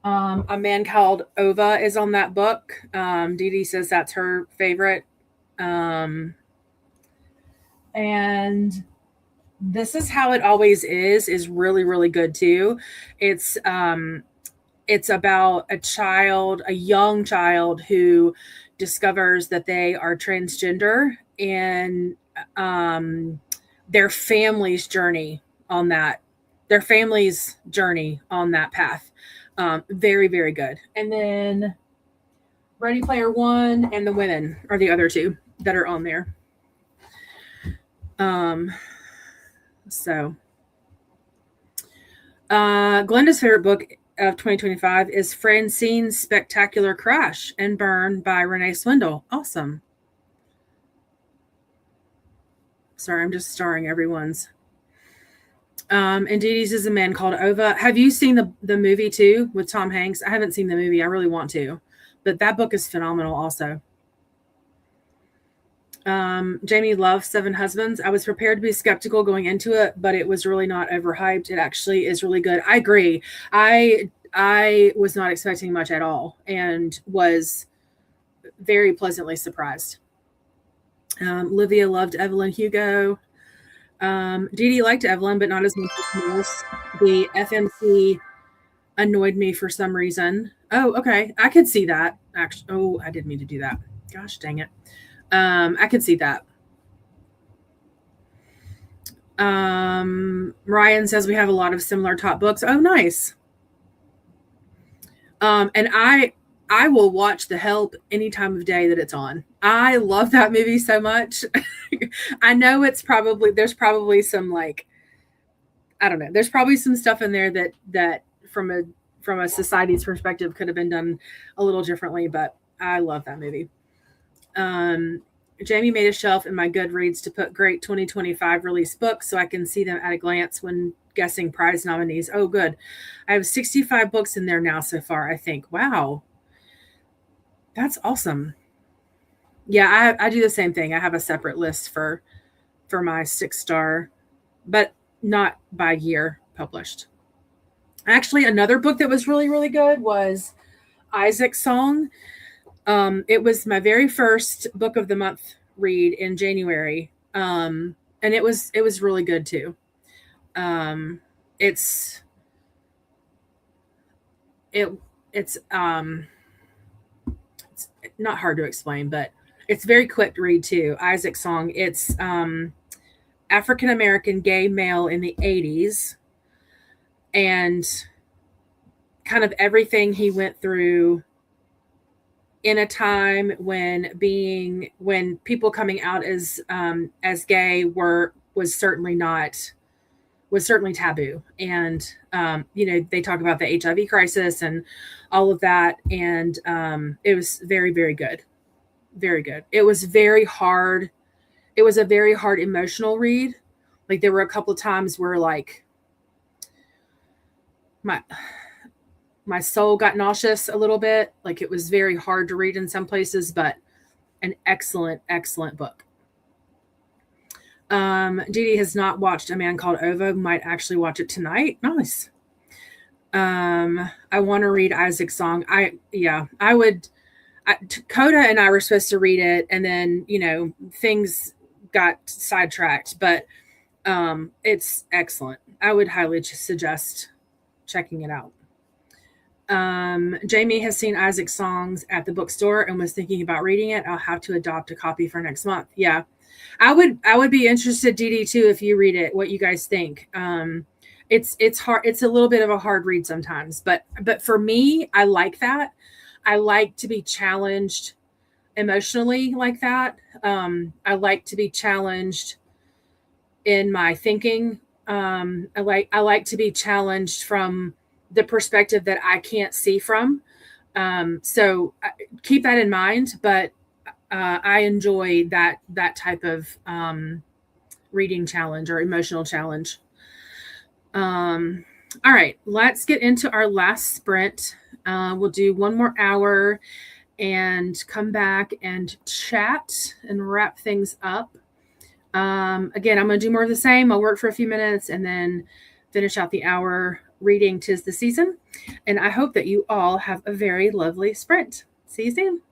A Man Called Ova is on that book. Didi says that's her favorite. And This Is How It Always is really, really good too. It's about a young child who discovers that they are transgender, and their family's journey on that path. Very, very good. And then Ready Player One and The Women are the other two that are on there. Glenda's favorite book of 2025 is Francine's Spectacular Crash and Burn by Renee Swindle. Awesome. Sorry, I'm just starring everyone's. And Didi's is A Man Called Ova. Have you seen the movie too with Tom Hanks? I haven't seen the movie. I really want to. But that book is phenomenal also. Jamie loves Seven Husbands. I was prepared to be skeptical going into it, but it was really not overhyped. It actually is really good. I agree. I was not expecting much at all and was very pleasantly surprised. Livia loved Evelyn Hugo. Didi liked Evelyn, but not as much as most. The FMC annoyed me for some reason. Oh, okay. I could see that. Actually, I didn't mean to do that. Gosh dang it. I can see that. Ryan says we have a lot of similar top books. Oh, nice. And I will watch The Help any time of day that it's on. I love that movie so much. I know there's probably some like I don't know. There's probably some stuff in there that from a society's perspective could have been done a little differently, but I love that movie. Um, Jamie made a shelf in my Goodreads to put great 2025 release books so I can see them at a glance when guessing prize nominees. Oh, good. I have 65 books in there now so far, I think. Wow. That's awesome. Yeah, I do the same thing. I have a separate list for my 6-star, but not by year published. Actually, another book that was really, really good was Isaac's Song. It was my very first book of the month read in January. And it was really good too. Um, it's it it's it's not hard to explain, but it's very quick to read too. Isaac's Song. It's African American gay male in the 80s and kind of everything he went through in a time when people coming out as gay was certainly taboo. And they talk about the HIV crisis and all of that, and it was very, very good. Very good. It was very hard. It was a very hard emotional read. Like there were a couple of times where like my my soul got nauseous a little bit. Like it was very hard to read in some places, but an excellent, excellent book. Didi has not watched A Man Called Ova. Might actually watch it tonight. Nice. I want to read Isaac's Song. I would. Coda and I were supposed to read it, and then things got sidetracked. But it's excellent. I would highly suggest checking it out. Jamie has seen Isaac's Songs at the bookstore and was thinking about reading it. I'll have to adopt a copy for next month. Yeah, I would be interested, Didi, too, if you read it, what you guys think. It's hard. It's a little bit of a hard read sometimes, but for me, I like that. I like to be challenged emotionally like that. I like to be challenged in my thinking. I like to be challenged from the perspective that I can't see from. So keep that in mind. But I enjoy that type of reading challenge or emotional challenge. All right, let's get into our last sprint. We'll do one more hour and come back and chat and wrap things up. Again, I'm going to do more of the same. I'll work for a few minutes and then finish out the hour reading 'Tis the Season. And I hope that you all have a very lovely sprint. See you soon.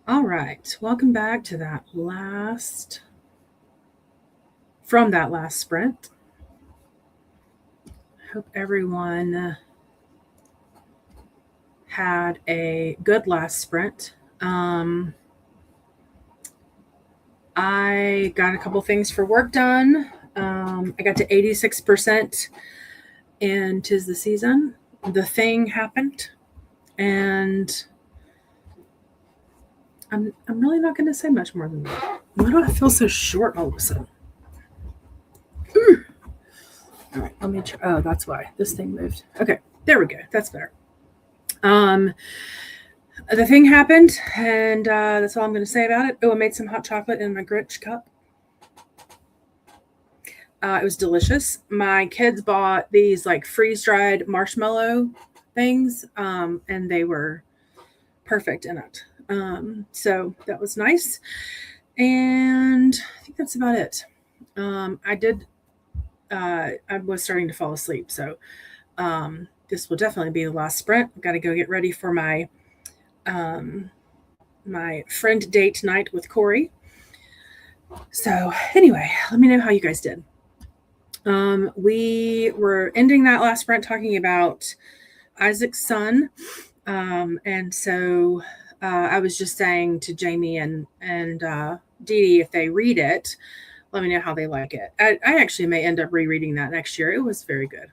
All right. Welcome back to from that last sprint. Hope everyone had a good last sprint. I got a couple things for work done. I got to 86% in 'Tis the Season. The thing happened, and I'm really not going to say much more than that. Why do I feel so short all of a sudden? All right, let me try. Oh, that's why this thing moved. Okay, there we go. That's better. The thing happened, and that's all I'm going to say about it. Oh, I made some hot chocolate in my Grinch cup. It was delicious. My kids bought these like freeze-dried marshmallow things, and they were perfect in it. So that was nice. And I think that's about it. I was starting to fall asleep, so this will definitely be the last sprint. I've got to go get ready for my my friend date night with Corey. So anyway, let me know how you guys did. We were ending that last sprint talking about Isaac's son, and so I was just saying to Jamie and Didi, if they read it, let me know how they like it. I actually may end up rereading that next year. It was very good.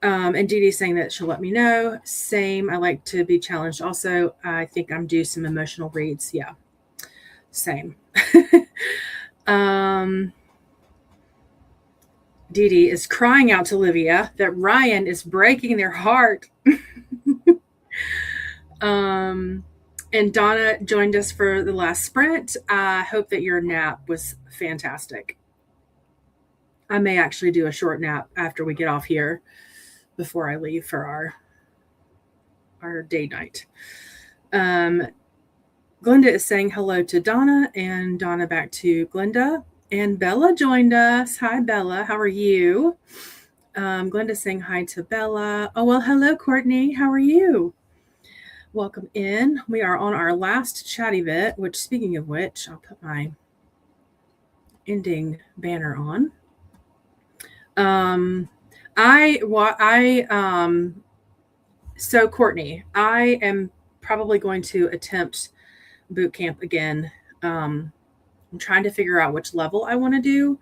And Didi's saying that she'll let me know. Same. I like to be challenged. Also, I think I'm due some emotional reads. Yeah. Same. Didi is crying out to Livia that Ryan is breaking their heart. And Donna joined us for the last sprint. I hope that your nap was fantastic. I may actually do a short nap after we get off here before I leave for our day night. Glenda is saying hello to Donna, and Donna back to Glenda. And Bella joined us. Hi, Bella. How are you? Glenda's saying hi to Bella. Oh, well, hello, Courtney. How are you? Welcome in. We are on our last chatty bit, which, speaking of which, I'll put my ending banner on. So Courtney, I am probably going to attempt boot camp again. I'm trying to figure out which level I want to do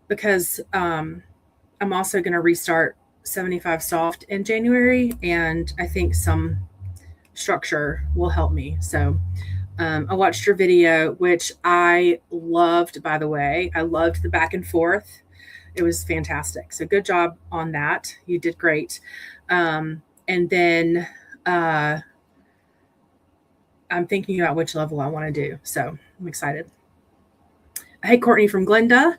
because I'm also going to restart 75 soft in January, and I think some structure will help me. So I watched your video, which I loved, by the way. I loved the back and forth. It was fantastic. So good job on that. You did great. And then I'm thinking about which level I want to do. So I'm excited. Hey, Courtney from Glenda.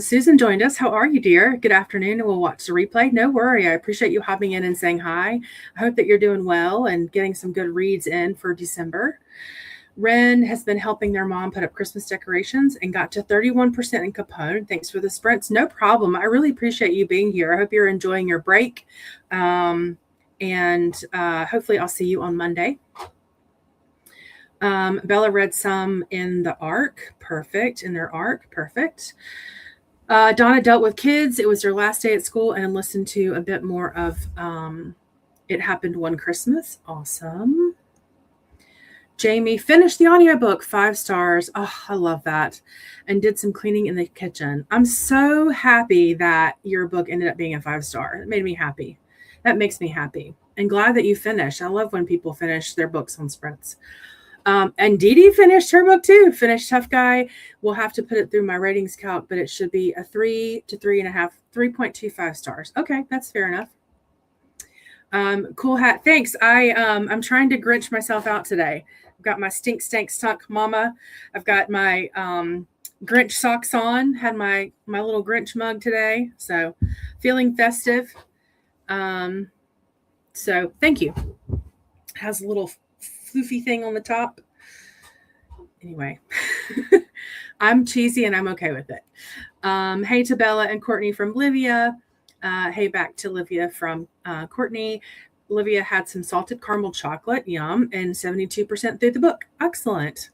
Susan joined us. How are you, dear? Good afternoon, and we'll watch the replay. No worry. I appreciate you hopping in and saying hi. I hope that you're doing well and getting some good reads in for December. Ren has been helping their mom put up Christmas decorations and got to 31% in Capone. Thanks for the sprints. No problem. I really appreciate you being here. I hope you're enjoying your break. And hopefully I'll see you on Monday. Bella read some in the ARC. Perfect. In their ARC. Perfect. Donna dealt with kids. It was their last day at school and listened to a bit more of It Happened One Christmas. Awesome. Jamie finished the audiobook, 5 stars. Oh, I love that. And did some cleaning in the kitchen. I'm so happy that your book ended up being a 5-star. It made me happy. That makes me happy. And glad that you finished. I love when people finish their books on sprints. And Didi finished her book too. Finished Tough Guy. We'll have to put it through my ratings calc, but it should be a 3 to 3.5, 3.25 stars. Okay, that's fair enough. Cool hat. Thanks. I'm trying to Grinch myself out today. I've got my stink stank stunk mama. I've got my Grinch socks on. Had my little Grinch mug today. So feeling festive. So thank you. Has a little floofy thing on the top. Anyway, I'm cheesy and I'm okay with it. Hey to Bella and Courtney from Livia. Hey back to Livia from Courtney. Livia had some salted caramel chocolate, yum, and 72% through the book. Excellent.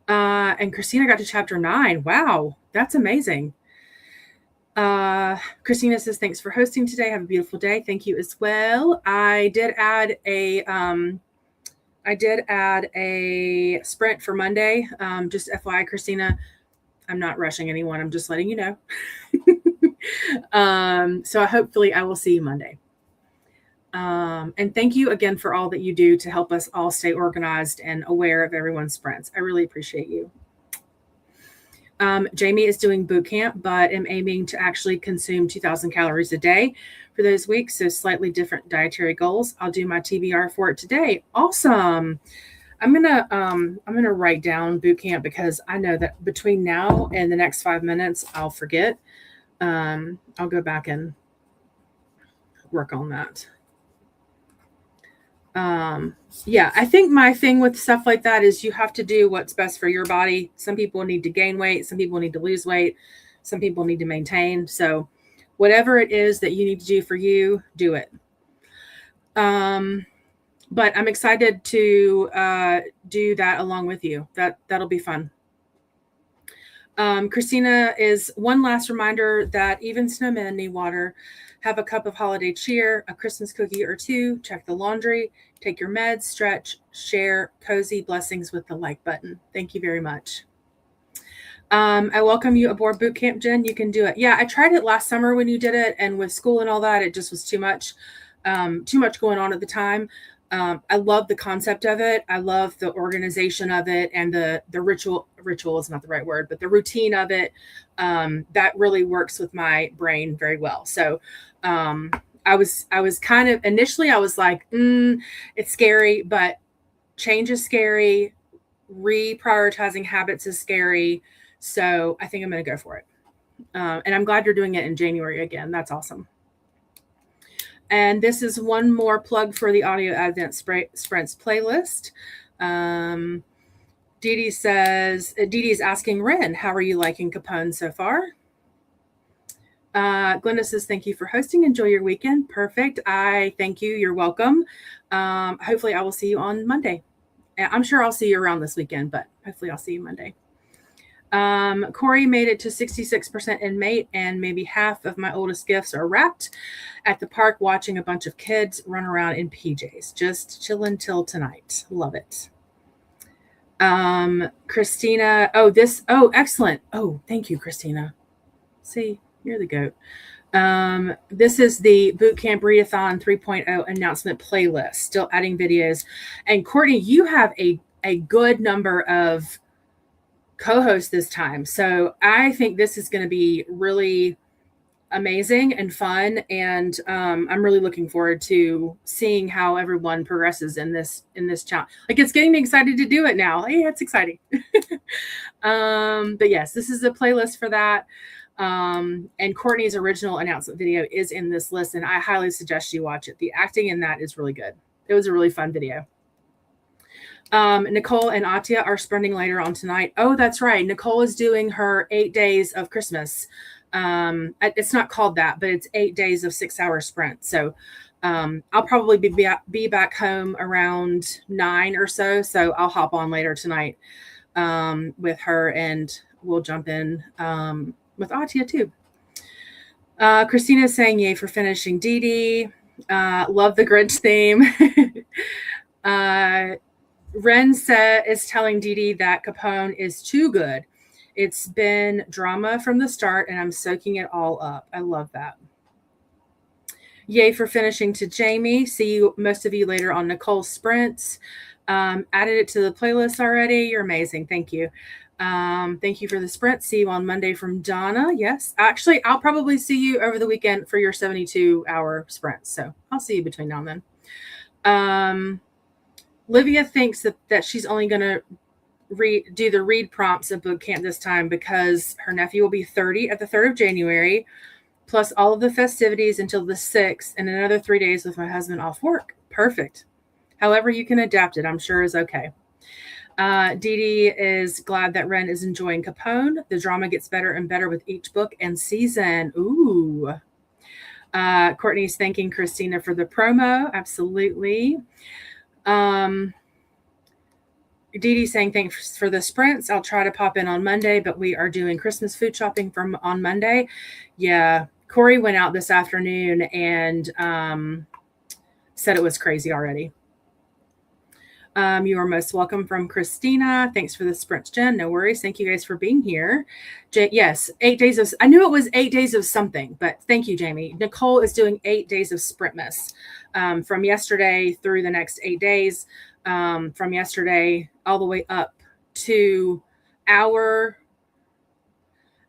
And Christina got to chapter 9. Wow, that's amazing. Christina says, thanks for hosting today. Have a beautiful day. Thank you as well. I did add a sprint for Monday. Just FYI, Christina, I'm not rushing anyone. I'm just letting you know. So hopefully I will see you Monday. And thank you again for all that you do to help us all stay organized and aware of everyone's sprints. I really appreciate you. Jamie is doing boot camp, but am aiming to actually consume 2,000 calories a day for those weeks. So slightly different dietary goals. I'll do my TBR for it today. Awesome. I'm gonna write down boot camp because I know that between now and the next 5 minutes, I'll forget. I'll go back and work on that. Yeah, I think my thing with stuff like that is you have to do what's best for your body. Some people need to gain weight. Some people need to lose weight. Some people need to maintain. So whatever it is that you need to do for you, do it. But I'm excited to do that along with you. That'll be fun. Christina is one last reminder that even snowmen need water. Have a cup of holiday cheer, a Christmas cookie or two, check the laundry, take your meds, stretch, share, cozy blessings with the like button. Thank you very much. I welcome you aboard boot camp, Jen. You can do it. Yeah, I tried it last summer when you did it, and with school and all that, it just was too much going on at the time. I love the concept of it. I love the organization of it and the ritual is not the right word, but the routine of it. That really works with my brain very well. So, I was kind of, initially I was like, it's scary, but change is scary. Reprioritizing habits is scary. So I think I'm going to go for it. And I'm glad you're doing it in January again. That's awesome. And this is one more plug for the Audio Advent Sprints playlist. Didi says, Didi's asking Ren, how are you liking Capone so far? Glenda says, thank you for hosting. Enjoy your weekend. Perfect. I thank you. You're welcome. Hopefully I will see you on Monday. I'm sure I'll see you around this weekend, but hopefully I'll see you Monday. Corey made it to 66% inmate, and maybe half of my oldest gifts are wrapped at the park watching a bunch of kids run around in PJs. Just chilling till tonight. Love it. Christina. Oh, excellent. Oh, thank you, Christina. See, you're the goat. This is the Bootcamp Readathon 3.0 announcement playlist, still adding videos. And Courtney, you have a good number of co-hosts this time. So I think this is going to be really amazing and fun. And I'm really looking forward to seeing how everyone progresses in this challenge. Like, it's getting me excited to do it now. Yeah, it's exciting. But yes, this is a playlist for that. And Courtney's original announcement video is in this list, and I highly suggest you watch it. The acting in that is really good. It was a really fun video. Nicole and Atia are sprinting later on tonight. Oh, that's right. Nicole is doing her 8 days of Christmas. It's not called that, but it's 8 days of 6-hour sprint. So I'll probably be back home around 9 or so. So I'll hop on later tonight with her, and we'll jump in with Atia too. Christina is saying yay for finishing Didi. Love the Grinch theme. Ren is telling Didi that Capone is too good. It's been drama from the start, and I'm soaking it all up. I love that. Yay for finishing to Jamie. See you, most of you, later on Nicole's sprints. Added it to the playlist already. You're amazing. Thank you. Thank you for the sprint. See you on Monday from Donna. Yes. Actually, I'll probably see you over the weekend for your 72-hour sprint. So I'll see you between now and then. Livia thinks that she's only going to do the read prompts at boot camp this time because her nephew will be 30 at the 3rd of January, plus all of the festivities until the 6th, and another 3 days with my husband off work. Perfect. However you can adapt it, I'm sure is okay. Didi is glad that Ren is enjoying Capone. The drama gets better and better with each book and season. Ooh. Courtney's thanking Christina for the promo. Absolutely. Didi saying thanks for the sprints. I'll try to pop in on Monday, but we are doing Christmas food shopping from on Monday. Yeah. Corey went out this afternoon and said it was crazy already. You are most welcome from Christina. Thanks for the sprints, Jen. No worries. Thank you guys for being here. Yes, 8 days of, I knew it was 8 days of something, but thank you, Jamie. Nicole is doing 8 days of Sprintmas from yesterday through the next 8 days, from yesterday all the way up to I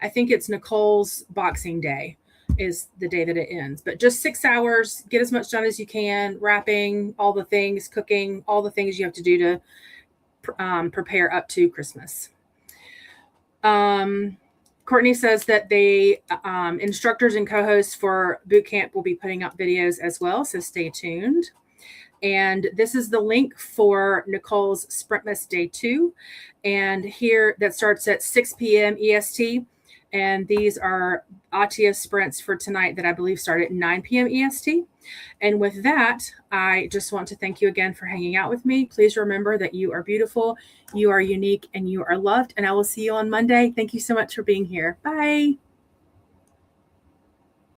think it's Nicole's Boxing Day is the day that it ends. But just 6 hours, get as much done as you can, wrapping, all the things, cooking, all the things you have to do to prepare up to Christmas. Courtney says that the instructors and co-hosts for boot camp will be putting up videos as well, so stay tuned. And this is the link for Nicole's Sprintmas Day 2. And here that starts at 6 p.m. EST. And these are Atia sprints for tonight that I believe start at 9 p.m. EST. And with that, I just want to thank you again for hanging out with me. Please remember that you are beautiful, you are unique, and you are loved. And I will see you on Monday. Thank you so much for being here. Bye.